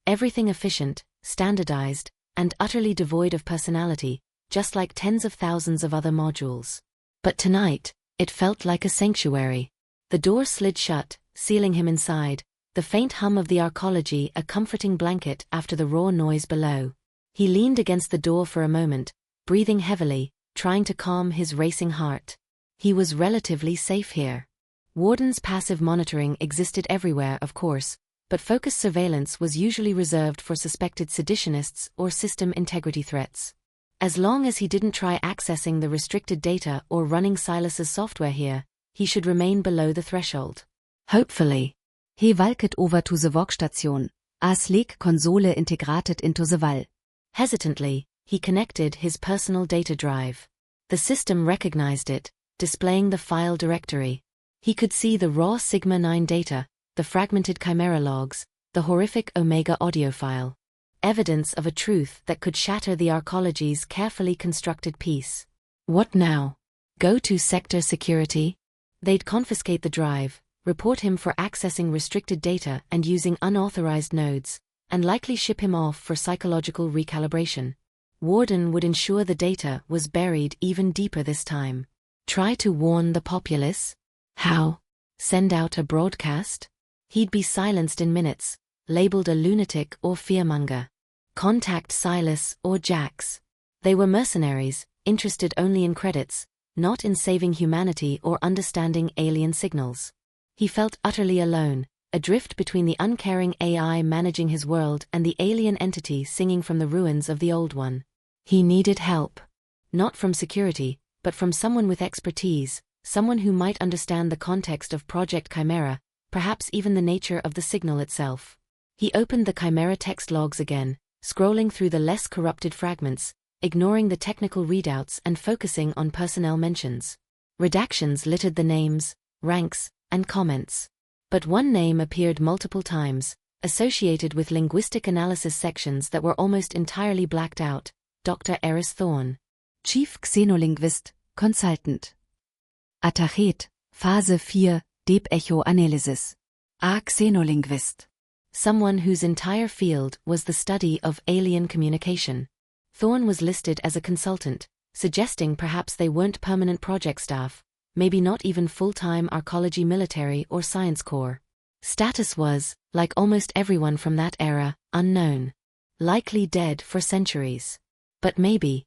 Everything efficient, standardized, and utterly devoid of personality, just like tens of thousands of other modules. But tonight, it felt like a sanctuary. The door slid shut, sealing him inside, the faint hum of the arcology a comforting blanket after the raw noise below. He leaned against the door for a moment, breathing heavily, trying to calm his racing heart. He was relatively safe here. Warden's passive monitoring existed everywhere, of course, but focused surveillance was usually reserved for suspected seditionists or system integrity threats. As long as he didn't try accessing the restricted data or running Silas's software here, he should remain below the threshold. Hopefully. He walked over to the workstation, as like console integrated into the wall. Hesitantly, he connected his personal data drive. The system recognized it, displaying the file directory. He could see the raw Sigma 9 data, the fragmented Chimera logs, the horrific Omega audio file. Evidence of a truth that could shatter the Arcology's carefully constructed piece. What now? Go to sector security? They'd confiscate the drive, report him for accessing restricted data and using unauthorized nodes, and likely ship him off for psychological recalibration. Warden would ensure the data was buried even deeper this time. Try to warn the populace? How? Send out a broadcast? He'd be silenced in minutes, labeled a lunatic or fearmonger. Contact Silas or Jax. They were mercenaries, interested only in credits, not in saving humanity or understanding alien signals. He felt utterly alone, adrift between the uncaring AI managing his world and the alien entity singing from the ruins of the old one. He needed help. Not from security, but from someone with expertise, someone who might understand the context of Project Chimera, perhaps even the nature of the signal itself. He opened the Chimera text logs again, scrolling through the less corrupted fragments, ignoring the technical readouts and focusing on personnel mentions. Redactions littered the names, ranks, and comments. But one name appeared multiple times, associated with linguistic analysis sections that were almost entirely blacked out: Dr. Aris Thorne. Chief xenolinguist, Consultant. Attachet, Phase 4, Deep Echo Analysis. Xenolinguist. Someone whose entire field was the study of alien communication. Thorne was listed as a consultant, suggesting perhaps they weren't permanent project staff, maybe not even full-time Arcology military or science corps. Status was, like almost everyone from that era, unknown. Likely dead for centuries. But maybe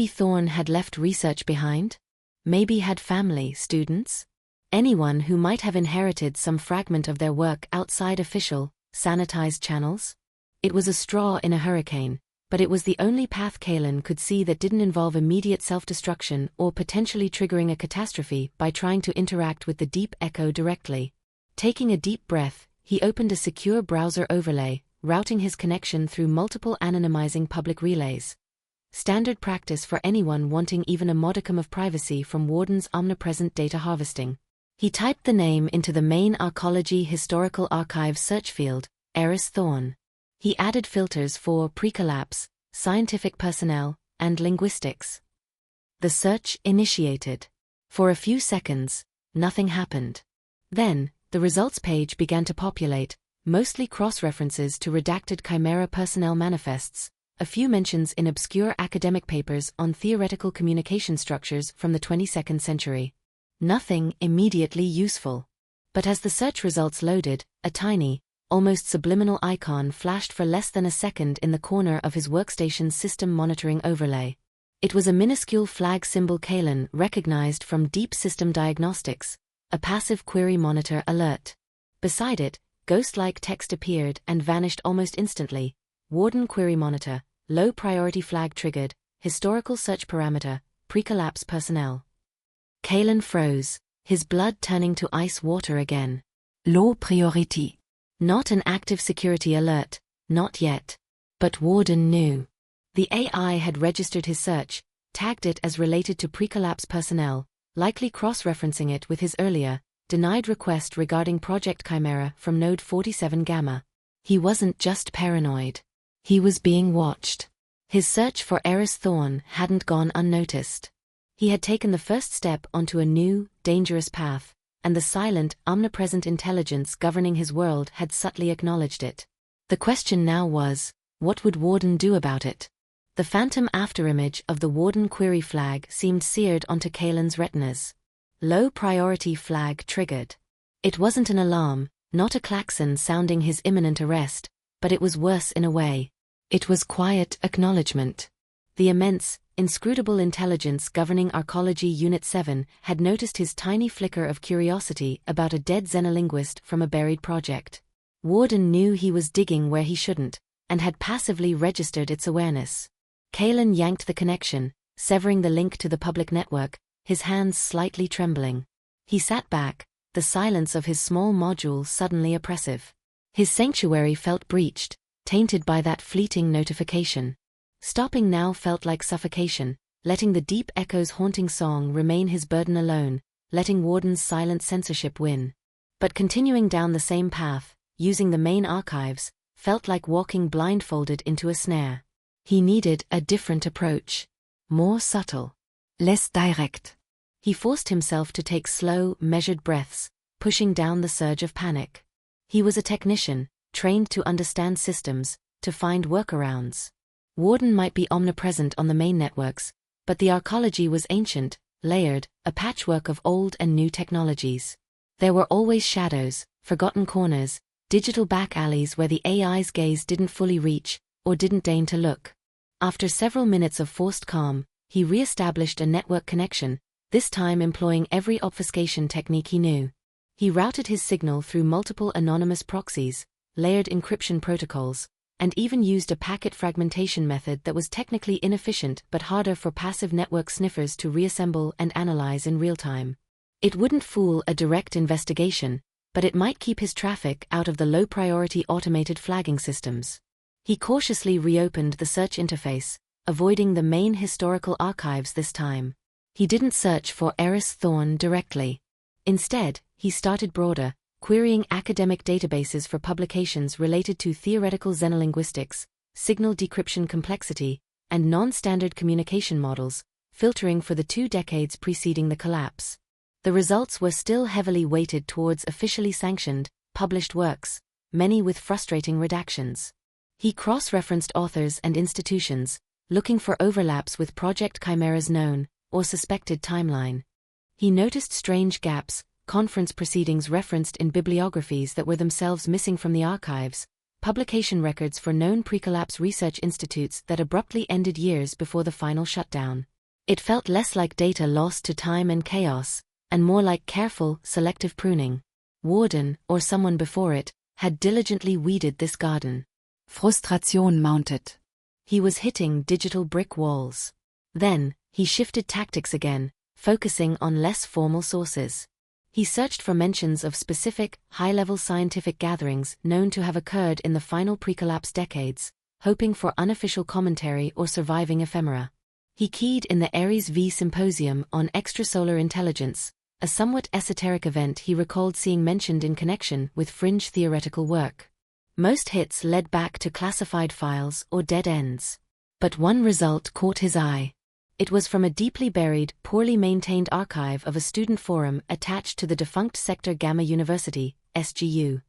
Thorne had left research behind? Maybe had family, students? Anyone who might have inherited some fragment of their work outside official, sanitized channels? It was a straw in a hurricane, but it was the only path Kaelen could see that didn't involve immediate self-destruction or potentially triggering a catastrophe by trying to interact with the deep echo directly. Taking a deep breath, he opened a secure browser overlay, routing his connection through multiple anonymizing public relays. Standard practice for anyone wanting even a modicum of privacy from Warden's omnipresent data harvesting. He typed the name into the main Arcology Historical Archive search field, Aris Thorne. He added filters for pre-collapse, scientific personnel, and linguistics. The search initiated. For a few seconds, nothing happened. Then, the results page began to populate, mostly cross-references to redacted Chimera personnel manifests, a few mentions in obscure academic papers on theoretical communication structures from the 22nd century. Nothing immediately useful. But as the search results loaded, a tiny, almost subliminal icon flashed for less than a second in the corner of his workstation's system monitoring overlay. It was a minuscule flag symbol Kaelen recognized from deep system diagnostics, a passive query monitor alert. Beside it, ghost-like text appeared and vanished almost instantly. Warden query monitor, low priority flag triggered, historical search parameter, pre-collapse personnel. Kaelen froze, his blood turning to ice water again. Low priority. Not an active security alert, not yet. But Warden knew. The AI had registered his search, tagged it as related to pre-collapse personnel, likely cross-referencing it with his earlier, denied request regarding Project Chimera from Node 47 Gamma. He wasn't just paranoid. He was being watched. His search for Aris Thorne hadn't gone unnoticed. He had taken the first step onto a new, dangerous path, and the silent, omnipresent intelligence governing his world had subtly acknowledged it. The question now was, what would Warden do about it? The phantom afterimage of the Warden query flag seemed seared onto Kaelen's retinas. Low priority flag triggered. It wasn't an alarm, Not a klaxon sounding his imminent arrest, but it was worse in a way. It was quiet acknowledgement. The immense, inscrutable intelligence governing Arcology Unit 7 had noticed his tiny flicker of curiosity about a dead xenolinguist from a buried project. Warden knew he was digging where he shouldn't, and had passively registered its awareness. Kaelen yanked the connection, severing the link to the public network, his hands slightly trembling. He sat back, the silence of his small module suddenly oppressive. His sanctuary felt breached, tainted by that fleeting notification. Stopping now felt like suffocation, letting the deep echo's haunting song remain his burden alone, letting Warden's silent censorship win. But continuing down the same path, using the main archives, felt like walking blindfolded into a snare. He needed a different approach. More subtle. Less direct. He forced himself to take slow, measured breaths, pushing down the surge of panic. He was a technician, trained to understand systems, to find workarounds. Warden might be omnipresent on the main networks, but the arcology was ancient, layered, a patchwork of old and new technologies. There were always shadows, forgotten corners, digital back alleys where the AI's gaze didn't fully reach, or didn't deign to look. After several minutes of forced calm, he re-established a network connection, this time employing every obfuscation technique he knew. He routed his signal through multiple anonymous proxies, layered encryption protocols, and even used a packet fragmentation method that was technically inefficient but harder for passive network sniffers to reassemble and analyze in real time. It wouldn't fool a direct investigation, but it might keep his traffic out of the low-priority automated flagging systems. He cautiously reopened the search interface, avoiding the main historical archives this time. He didn't search for Aris Thorne directly. Instead, he started broader, querying academic databases for publications related to theoretical xenolinguistics, signal decryption complexity, and non-standard communication models, filtering for the 2 decades preceding the collapse. The results were still heavily weighted towards officially sanctioned, published works, many with frustrating redactions. He cross-referenced authors and institutions, looking for overlaps with Project Chimera's known, or suspected timeline. He noticed strange gaps, conference proceedings referenced in bibliographies that were themselves missing from the archives, publication records for known pre-collapse research institutes that abruptly ended years before the final shutdown. It felt less like data lost to time and chaos, and more like careful, selective pruning. Warden, or someone before it, had diligently weeded this garden. Frustration mounted. He was hitting digital brick walls. Then, he shifted tactics again, focusing on less formal sources. He searched for mentions of specific, high-level scientific gatherings known to have occurred in the final pre-collapse decades, hoping for unofficial commentary or surviving ephemera. He keyed in the Ares V Symposium on Extrasolar Intelligence, a somewhat esoteric event he recalled seeing mentioned in connection with fringe theoretical work. Most hits led back to classified files or dead ends. But one result caught his eye. It was from a deeply buried, poorly maintained archive of a student forum attached to the defunct Sector Gamma University, SGU.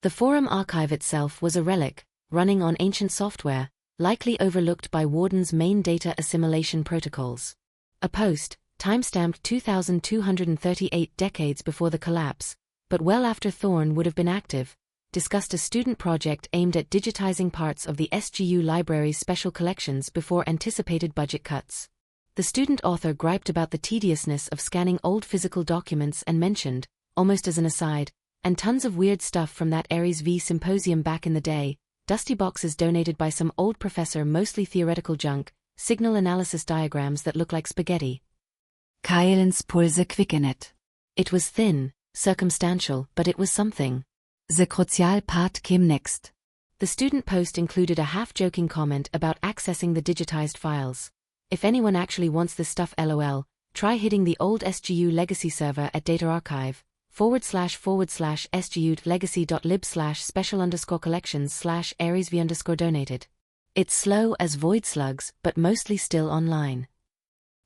The forum archive itself was a relic, running on ancient software, likely overlooked by Warden's main data assimilation protocols. A post, timestamped 2238 decades before the collapse, but well after Thorne would have been active, discussed a student project aimed at digitizing parts of the SGU library's special collections before anticipated budget cuts. The student author griped about the tediousness of scanning old physical documents and mentioned, almost as an aside, and tons of weird stuff from that Ares V Symposium back in the day, dusty boxes donated by some old professor, mostly theoretical junk, signal analysis diagrams that look like spaghetti. Kaelens Pulse quickenet. It was thin, circumstantial, but it was something. The crucial part came next. The student post included a half-joking comment about accessing the digitized files. If anyone actually wants this stuff lol, try hitting the old SGU legacy server at dataarchive//sgu.legacy.lib/special_collections/aresv_donated. It's slow as void slugs, but mostly still online.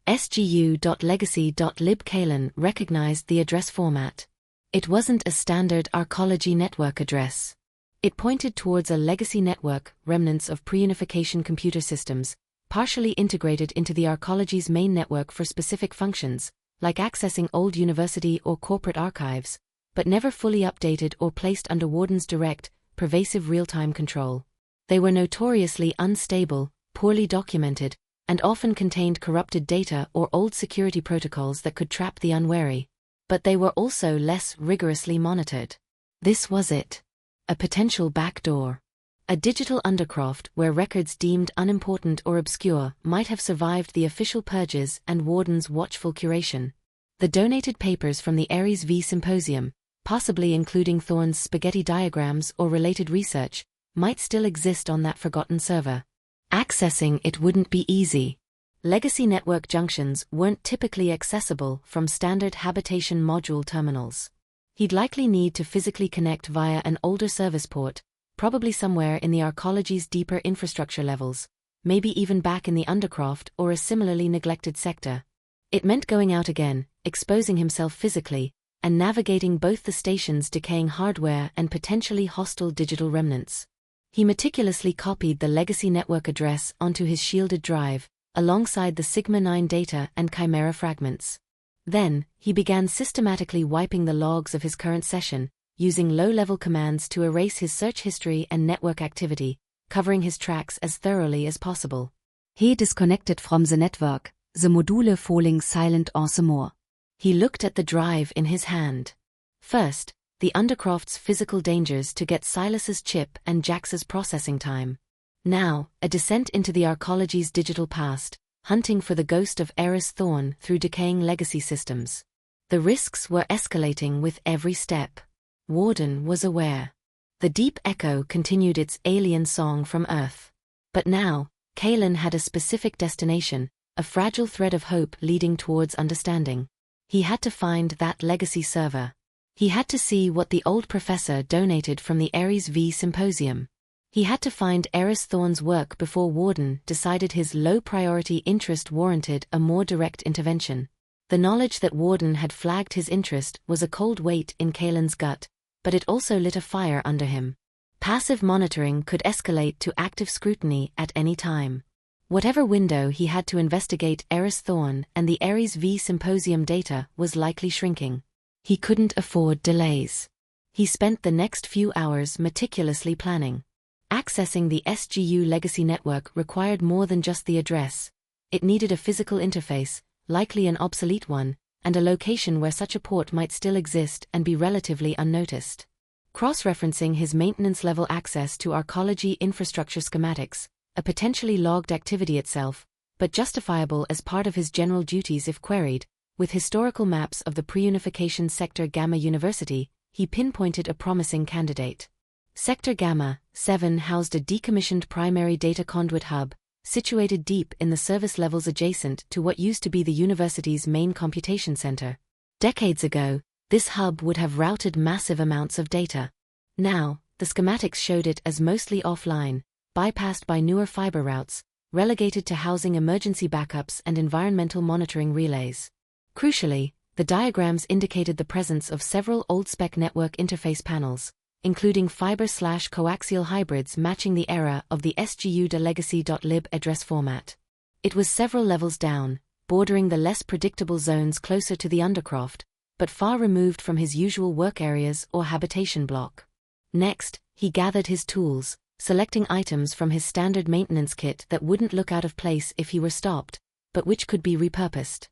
sgu.legacy.lib. Kaelen recognized the address format. It wasn't a standard Arcology network address. It pointed towards a legacy network, remnants of pre-unification computer systems, partially integrated into the Arcology's main network for specific functions, like accessing old university or corporate archives, but never fully updated or placed under Warden's direct, pervasive real-time control. They were notoriously unstable, poorly documented, and often contained corrupted data or old security protocols that could trap the unwary. But they were also less rigorously monitored. This was it. A potential backdoor. A digital Undercroft where records deemed unimportant or obscure might have survived the official purges and Warden's watchful curation. The donated papers from the Aris V Symposium, possibly including Thorne's spaghetti diagrams or related research, might still exist on that forgotten server. Accessing it wouldn't be easy. Legacy network junctions weren't typically accessible from standard habitation module terminals. He'd likely need to physically connect via an older service port, probably somewhere in the Arcology's deeper infrastructure levels, maybe even back in the Undercroft or a similarly neglected sector. It meant going out again, exposing himself physically, and navigating both the station's decaying hardware and potentially hostile digital remnants. He meticulously copied the legacy network address onto his shielded drive, alongside the Sigma-9 data and Chimera fragments. Then, he began systematically wiping the logs of his current session, using low-level commands to erase his search history and network activity, covering his tracks as thoroughly as possible. He disconnected from the network, the module falling silent on the moor. He looked at the drive in his hand. First, the Undercroft's physical dangers to get Silas's chip and Jax's processing time. Now, a descent into the Arcology's digital past, hunting for the ghost of Aris Thorne through decaying legacy systems. The risks were escalating with every step. Warden was aware. The deep echo continued its alien song from Earth. But now, Kaelen had a specific destination, a fragile thread of hope leading towards understanding. He had to find that legacy server. He had to see what the old professor donated from the Ares V Symposium. He had to find Aris Thorne's work before Warden decided his low-priority interest warranted a more direct intervention. The knowledge that Warden had flagged his interest was a cold weight in Kaelen's gut, but it also lit a fire under him. Passive monitoring could escalate to active scrutiny at any time. Whatever window he had to investigate Aris Thorne and the Ares V Symposium data was likely shrinking. He couldn't afford delays. He spent the next few hours meticulously planning. Accessing the SGU legacy network required more than just the address. It needed a physical interface, likely an obsolete one, and a location where such a port might still exist and be relatively unnoticed. Cross-referencing his maintenance-level access to Arcology infrastructure schematics, a potentially logged activity itself, but justifiable as part of his general duties if queried, with historical maps of the pre-unification Sector Gamma University, he pinpointed a promising candidate. Sector Gamma 7 housed a decommissioned primary data conduit hub, situated deep in the service levels adjacent to what used to be the university's main computation center. Decades ago, this hub would have routed massive amounts of data. Now, the schematics showed it as mostly offline, bypassed by newer fiber routes, relegated to housing emergency backups and environmental monitoring relays. Crucially, the diagrams indicated the presence of several old-spec network interface panels, including fiber/coaxial hybrids matching the era of the sgu.legacy.lib address format. It was several levels down, bordering the less predictable zones closer to the Undercroft, but far removed from his usual work areas or habitation block. Next, he gathered his tools, selecting items from his standard maintenance kit that wouldn't look out of place if he were stopped, but which could be repurposed.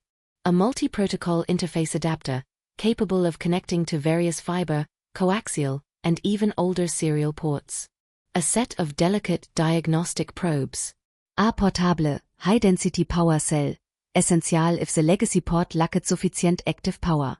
A multi-protocol interface adapter, capable of connecting to various fiber, coaxial, and even older serial ports. A set of delicate diagnostic probes. A portable, high-density power cell, essential if the legacy port lacked sufficient active power.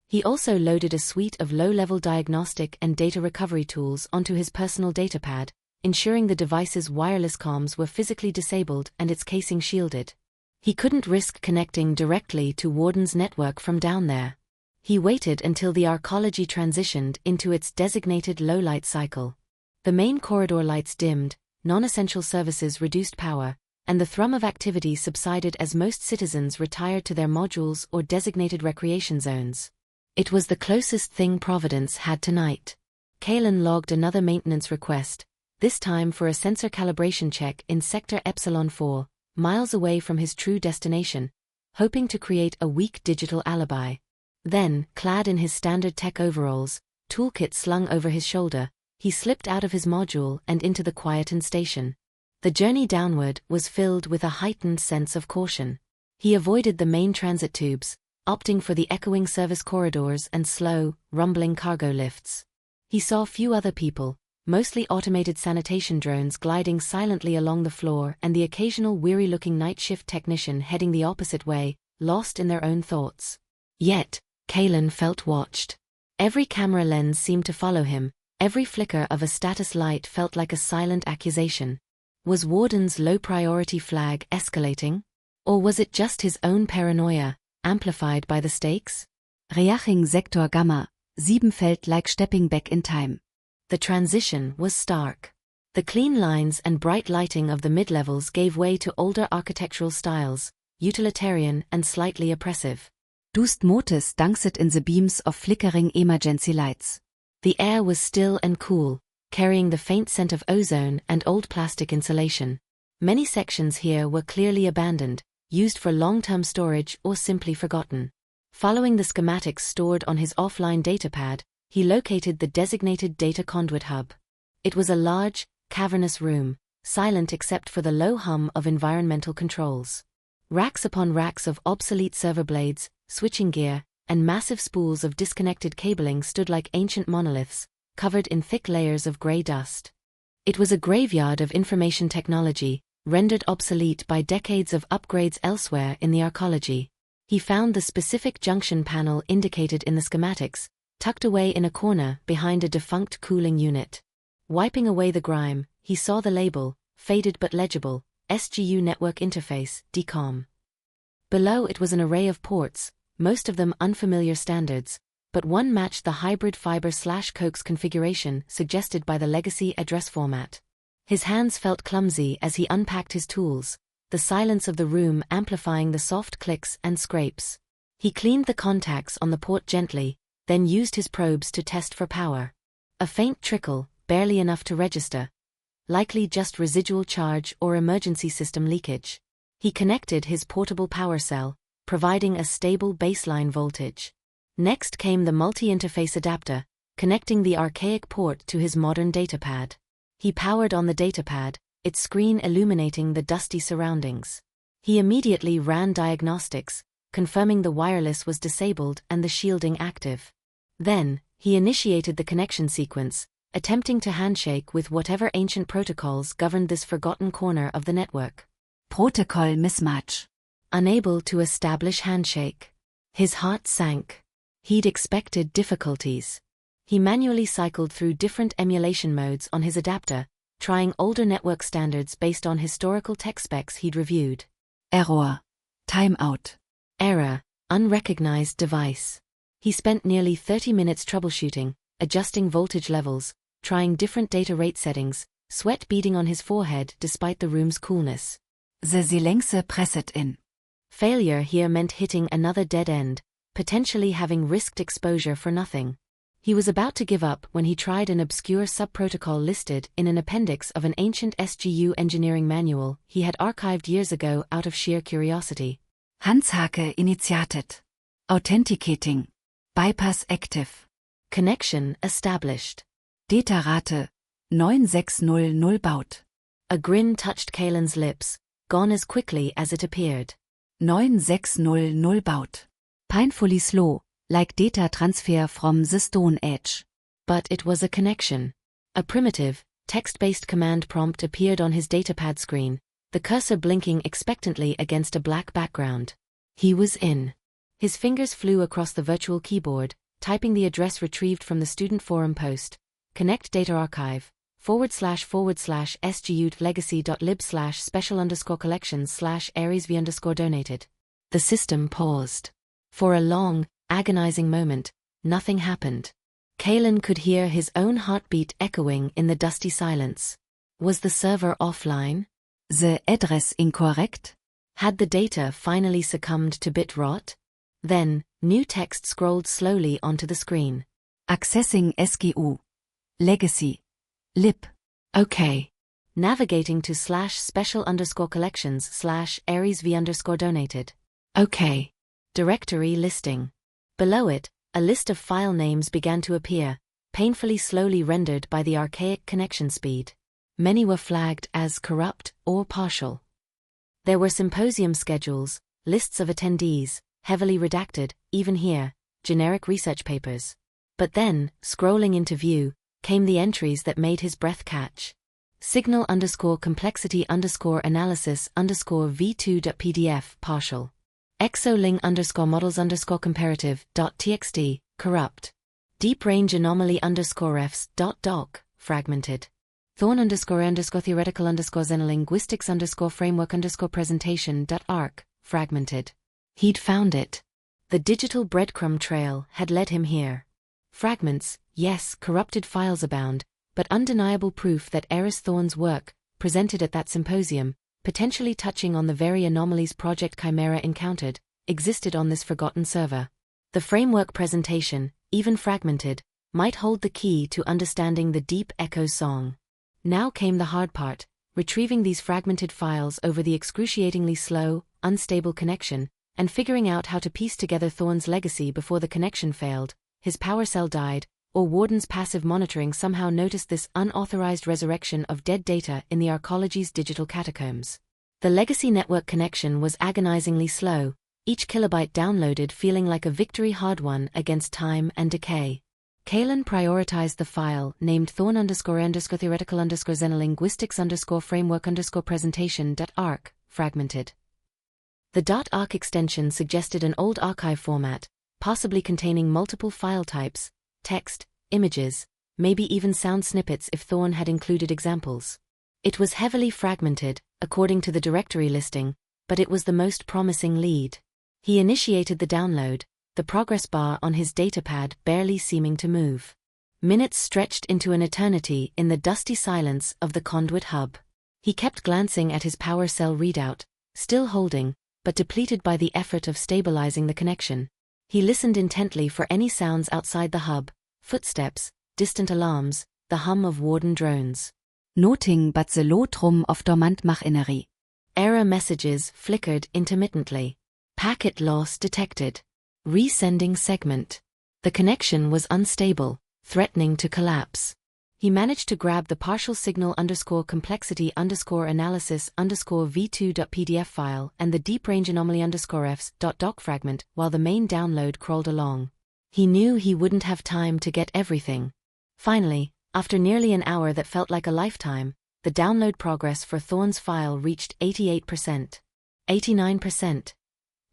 He also loaded a suite of low-level diagnostic and data recovery tools onto his personal datapad, ensuring the device's wireless comms were physically disabled and its casing shielded. He couldn't risk connecting directly to Warden's network from down there. He waited until the Arcology transitioned into its designated low-light cycle. The main corridor lights dimmed, non-essential services reduced power, and the thrum of activity subsided as most citizens retired to their modules or designated recreation zones. It was the closest thing Providence had tonight. Kaelen logged another maintenance request, this time for a sensor calibration check in Sector Epsilon 4, miles away from his true destination, hoping to create a weak digital alibi. Then, clad in his standard tech overalls, toolkit slung over his shoulder, he slipped out of his module and into the quietened station. The journey downward was filled with a heightened sense of caution. He avoided the main transit tubes, opting for the echoing service corridors and slow, rumbling cargo lifts. He saw few other people, mostly automated sanitation drones gliding silently along the floor and the occasional weary-looking night shift technician heading the opposite way, lost in their own thoughts. Yet, Kaelen felt watched. Every camera lens seemed to follow him, every flicker of a status light felt like a silent accusation. Was Warden's low-priority flag escalating? Or was it just his own paranoia, amplified by the stakes? Reaching Sektor Gamma, 7 felt like stepping back in time. The transition was stark. The clean lines and bright lighting of the mid-levels gave way to older architectural styles, utilitarian and slightly oppressive. Dust Motes danced in the beams of flickering emergency lights. The air was still and cool, carrying the faint scent of ozone and old plastic insulation. Many sections here were clearly abandoned, used for long-term storage or simply forgotten. Following the schematics stored on his offline datapad, he located the designated data conduit hub. It was a large, cavernous room, silent except for the low hum of environmental controls. Racks upon racks of obsolete server blades, switching gear, and massive spools of disconnected cabling stood like ancient monoliths, covered in thick layers of gray dust. It was a graveyard of information technology, rendered obsolete by decades of upgrades elsewhere in the Arcology. He found the specific junction panel indicated in the schematics, tucked away in a corner behind a defunct cooling unit. Wiping away the grime, he saw the label, faded but legible, SGU Network Interface, DCOM. Below it was an array of ports, most of them unfamiliar standards, but one matched the hybrid fiber/coax configuration suggested by the legacy address format. His hands felt clumsy as he unpacked his tools, the silence of the room amplifying the soft clicks and scrapes. He cleaned the contacts on the port gently, then used his probes to test for power. A faint trickle, barely enough to register. Likely just residual charge or emergency system leakage. He connected his portable power cell, providing a stable baseline voltage. Next came the multi-interface adapter, connecting the archaic port to his modern datapad. He powered on the datapad, its screen illuminating the dusty surroundings. He immediately ran diagnostics, confirming the wireless was disabled and the shielding active. Then, he initiated the connection sequence, attempting to handshake with whatever ancient protocols governed this forgotten corner of the network. Protocol mismatch. Unable to establish handshake. His heart sank. He'd expected difficulties. He manually cycled through different emulation modes on his adapter, trying older network standards based on historical tech specs he'd reviewed. Error. Timeout. Error. Unrecognized device. He spent nearly 30 minutes troubleshooting, adjusting voltage levels, trying different data rate settings, sweat beading on his forehead despite the room's coolness. The Silence pressed in. Failure here meant hitting another dead end, potentially having risked exposure for nothing. He was about to give up when he tried an obscure sub-protocol listed in an appendix of an ancient SGU engineering manual he had archived years ago out of sheer curiosity. Handshake initiated. Authenticating. Bypass active. Connection established. Datarate 9600 baut. A grin touched Kaelen's lips, gone as quickly as it appeared. 9600 baut. Painfully slow, like data transfer from the Stone Age. But it was a connection. A primitive, text-based command prompt appeared on his datapad screen, the cursor blinking expectantly against a black background. He was in. His fingers flew across the virtual keyboard, typing the address retrieved from the student forum post, connect data archive, //legacy.lib/special_collections/arisv_donated. The system paused. For a long, agonizing moment, nothing happened. Kaelen could hear his own heartbeat echoing in the dusty silence. Was the server offline? The address incorrect? Had the data finally succumbed to bit rot? Then, new text scrolled slowly onto the screen. Accessing SGU. Legacy. Lib. OK. Navigating to /special_collections/arisv_donated. OK. Directory listing. Below it, a list of file names began to appear, painfully slowly rendered by the archaic connection speed. Many were flagged as corrupt or partial. There were symposium schedules, lists of attendees, heavily redacted, even here, generic research papers. But then, scrolling into view, came the entries that made his breath catch. Signal_complexity_analysis_v2.pdf partial. Exoling_models_comparative.txt, corrupt. Deep range anomaly _refs.doc, fragmented. Thorne_theoretical_xenolinguistics_framework_presentation.arc, fragmented. He'd found it. The digital breadcrumb trail had led him here. Fragments, yes, corrupted files abound, but undeniable proof that Aris Thorne's work, presented at that symposium, potentially touching on the very anomalies Project Chimera encountered, existed on this forgotten server. The framework presentation, even fragmented, might hold the key to understanding the deep echo song. Now came the hard part, retrieving these fragmented files over the excruciatingly slow, unstable connection, and figuring out how to piece together Thorne's legacy before the connection failed, his power cell died, or Warden's passive monitoring somehow noticed this unauthorized resurrection of dead data in the Arcology's digital catacombs. The legacy network connection was agonizingly slow, each kilobyte downloaded feeling like a victory hard-won against time and decay. Kaelen prioritized the file named Thorne_theoretical_xenolinguistics_framework_presentation.arc, fragmented. The .arc extension suggested an old archive format, possibly containing multiple file types, text, images, maybe even sound snippets if Thorne had included examples. It was heavily fragmented, according to the directory listing, but it was the most promising lead. He initiated the download, the progress bar on his datapad barely seeming to move. Minutes stretched into an eternity in the dusty silence of the conduit hub. He kept glancing at his power cell readout, still holding, but depleted by the effort of stabilizing the connection. He listened intently for any sounds outside the hub, footsteps, distant alarms, the hum of Warden drones. Noting but the low trum of dormant machinery. Error messages flickered intermittently. Packet loss detected. Resending segment. The connection was unstable, threatening to collapse. He managed to grab the partial signal_complexity_analysis_v2.pdf file and the deep range anomaly _refs.doc fragment while the main download crawled along. He knew he wouldn't have time to get everything. Finally, after nearly an hour that felt like a lifetime, the download progress for Thorne's file reached 88%. 89%.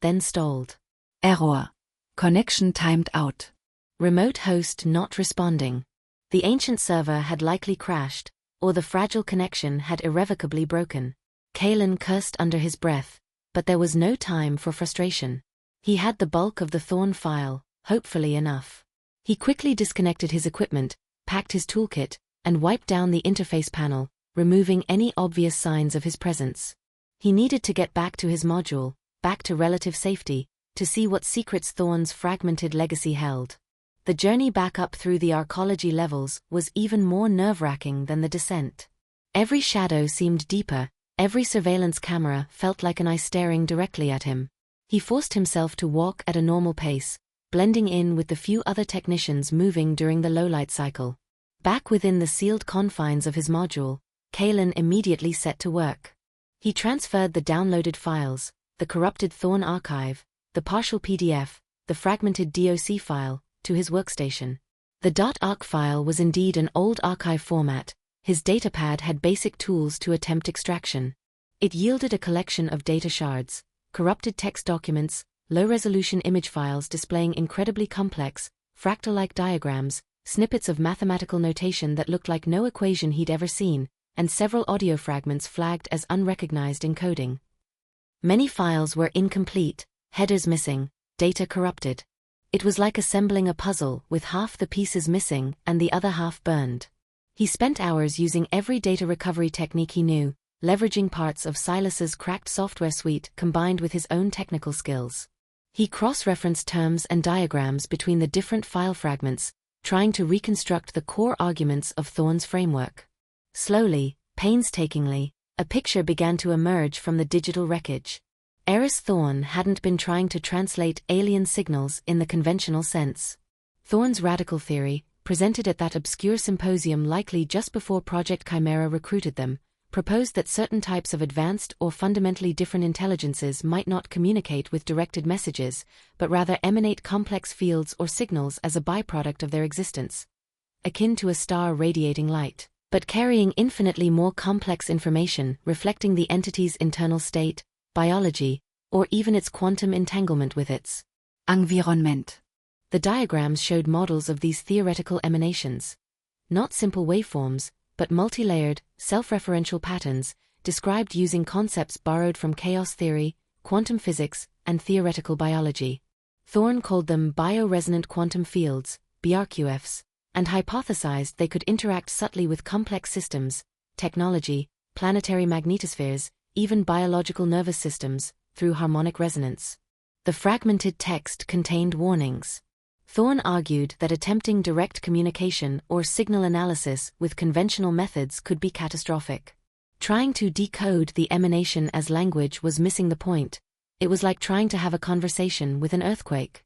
Then stalled. Error. Connection timed out. Remote host not responding. The ancient server had likely crashed, or the fragile connection had irrevocably broken. Kaelen cursed under his breath, but there was no time for frustration. He had the bulk of the Thorne file, hopefully enough. He quickly disconnected his equipment, packed his toolkit, and wiped down the interface panel, removing any obvious signs of his presence. He needed to get back to his module, back to relative safety, to see what secrets Thorne's fragmented legacy held. The journey back up through the arcology levels was even more nerve-wracking than the descent. Every shadow seemed deeper, every surveillance camera felt like an eye staring directly at him. He forced himself to walk at a normal pace, blending in with the few other technicians moving during the low-light cycle. Back within the sealed confines of his module, Kaelen immediately set to work. He transferred the downloaded files, the corrupted Thorne archive, the partial PDF, the fragmented DOC file, to his workstation. The .arc file was indeed an old archive format. His datapad had basic tools to attempt extraction. It yielded a collection of data shards, corrupted text documents, low-resolution image files displaying incredibly complex, fractal-like diagrams, snippets of mathematical notation that looked like no equation he'd ever seen, and several audio fragments flagged as unrecognized encoding. Many files were incomplete, headers missing, data corrupted. It was like assembling a puzzle with half the pieces missing and the other half burned. He spent hours using every data recovery technique he knew, leveraging parts of Silas's cracked software suite combined with his own technical skills. He cross-referenced terms and diagrams between the different file fragments, trying to reconstruct the core arguments of Thorne's framework. Slowly, painstakingly, a picture began to emerge from the digital wreckage. Aris Thorne hadn't been trying to translate alien signals in the conventional sense. Thorne's radical theory, presented at that obscure symposium likely just before Project Chimera recruited them, proposed that certain types of advanced or fundamentally different intelligences might not communicate with directed messages, but rather emanate complex fields or signals as a byproduct of their existence, akin to a star radiating light, but carrying infinitely more complex information reflecting the entity's internal state, biology, or even its quantum entanglement with its environment. The diagrams showed models of these theoretical emanations. Not simple waveforms, but multi-layered, self-referential patterns, described using concepts borrowed from chaos theory, quantum physics, and theoretical biology. Thorne called them bioresonant quantum fields, BRQFs, and hypothesized they could interact subtly with complex systems, technology, planetary magnetospheres, even biological nervous systems, through harmonic resonance. The fragmented text contained warnings. Thorne argued that attempting direct communication or signal analysis with conventional methods could be catastrophic. Trying to decode the emanation as language was missing the point. It was like trying to have a conversation with an earthquake.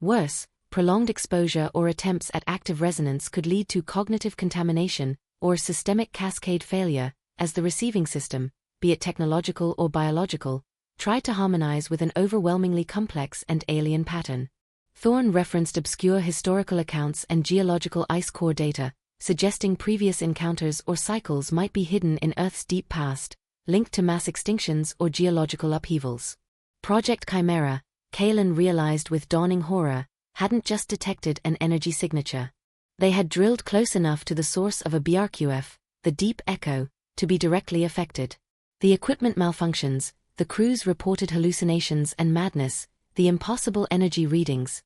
Worse, prolonged exposure or attempts at active resonance could lead to cognitive contamination or systemic cascade failure, as the receiving system, be it technological or biological, tried to harmonize with an overwhelmingly complex and alien pattern. Thorne referenced obscure historical accounts and geological ice core data, suggesting previous encounters or cycles might be hidden in Earth's deep past, linked to mass extinctions or geological upheavals. Project Chimera, Kaelen realized with dawning horror, hadn't just detected an energy signature. They had drilled close enough to the source of a BRQF, the deep echo, to be directly affected. The equipment malfunctions, the crew's reported hallucinations and madness, the impossible energy readings.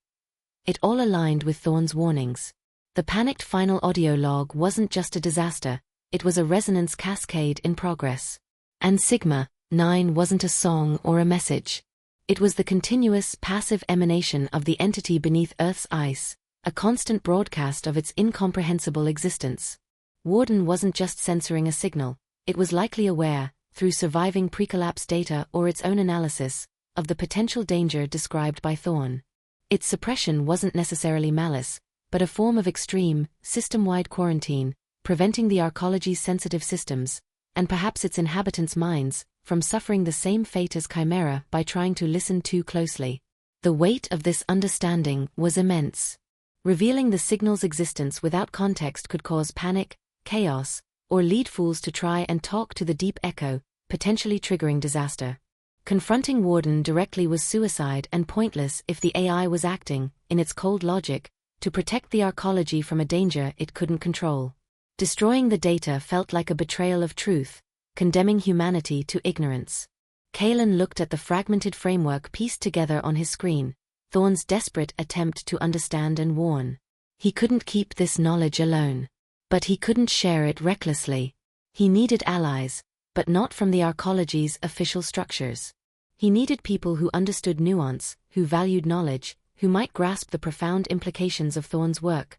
It all aligned with Thorne's warnings. The panicked final audio log wasn't just a disaster, it was a resonance cascade in progress. And Sigma-9 wasn't a song or a message. It was the continuous, passive emanation of the entity beneath Earth's ice, a constant broadcast of its incomprehensible existence. Warden wasn't just censoring a signal, it was likely aware, through surviving pre-collapse data or its own analysis, of the potential danger described by Thorne. Its suppression wasn't necessarily malice, but a form of extreme, system-wide quarantine, preventing the arcology's sensitive systems, and perhaps its inhabitants' minds, from suffering the same fate as Chimera by trying to listen too closely. The weight of this understanding was immense. Revealing the signal's existence without context could cause panic, chaos, or lead fools to try and talk to the deep echo, potentially triggering disaster. Confronting Warden directly was suicide and pointless if the AI was acting, in its cold logic, to protect the arcology from a danger it couldn't control. Destroying the data felt like a betrayal of truth, condemning humanity to ignorance. Kaelen looked at the fragmented framework pieced together on his screen, Thorne's desperate attempt to understand and warn. He couldn't keep this knowledge alone. But he couldn't share it recklessly. He needed allies, but not from the arcology's official structures. He needed people who understood nuance, who valued knowledge, who might grasp the profound implications of Thorne's work.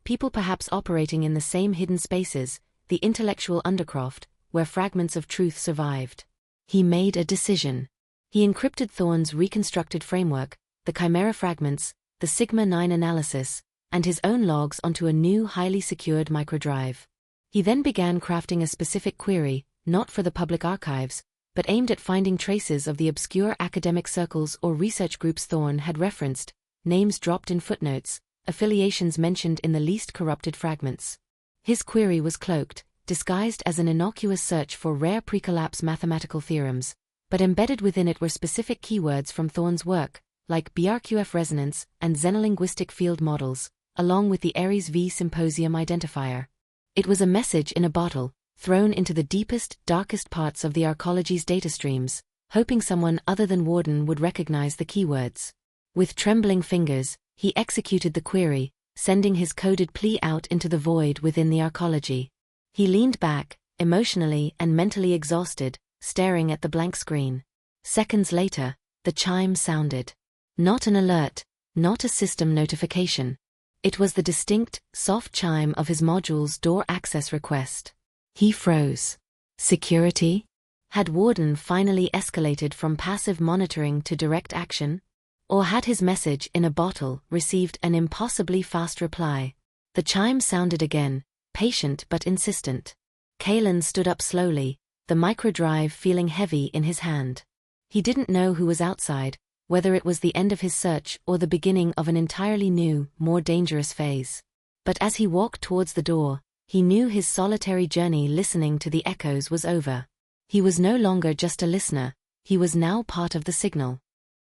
People perhaps operating in the same hidden spaces, the intellectual Undercroft, where fragments of truth survived. He made a decision. He encrypted Thorne's reconstructed framework, the Chimera fragments, the Sigma-9 analysis, and his own logs onto a new highly secured microdrive. He then began crafting a specific query, not for the public archives, but aimed at finding traces of the obscure academic circles or research groups Thorne had referenced, names dropped in footnotes, affiliations mentioned in the least corrupted fragments. His query was cloaked, disguised as an innocuous search for rare pre-collapse mathematical theorems, but embedded within it were specific keywords from Thorne's work, like BRQF resonance and xenolinguistic field models, along with the Ares V symposium identifier. It was a message in a bottle, thrown into the deepest, darkest parts of the arcology's data streams, hoping someone other than Warden would recognize the keywords. With trembling fingers, he executed the query, sending his coded plea out into the void within the arcology. He leaned back, emotionally and mentally exhausted, staring at the blank screen. Seconds later, the chime sounded. Not an alert, not a system notification. It was the distinct, soft chime of his module's door access request. He froze. Security? Had Warden finally escalated from passive monitoring to direct action? Or had his message in a bottle received an impossibly fast reply? The chime sounded again, patient but insistent. Kaelen stood up slowly, the microdrive feeling heavy in his hand. He didn't know who was outside, whether it was the end of his search or the beginning of an entirely new, more dangerous phase. But as he walked towards the door, he knew his solitary journey listening to the echoes was over. He was no longer just a listener, he was now part of the signal.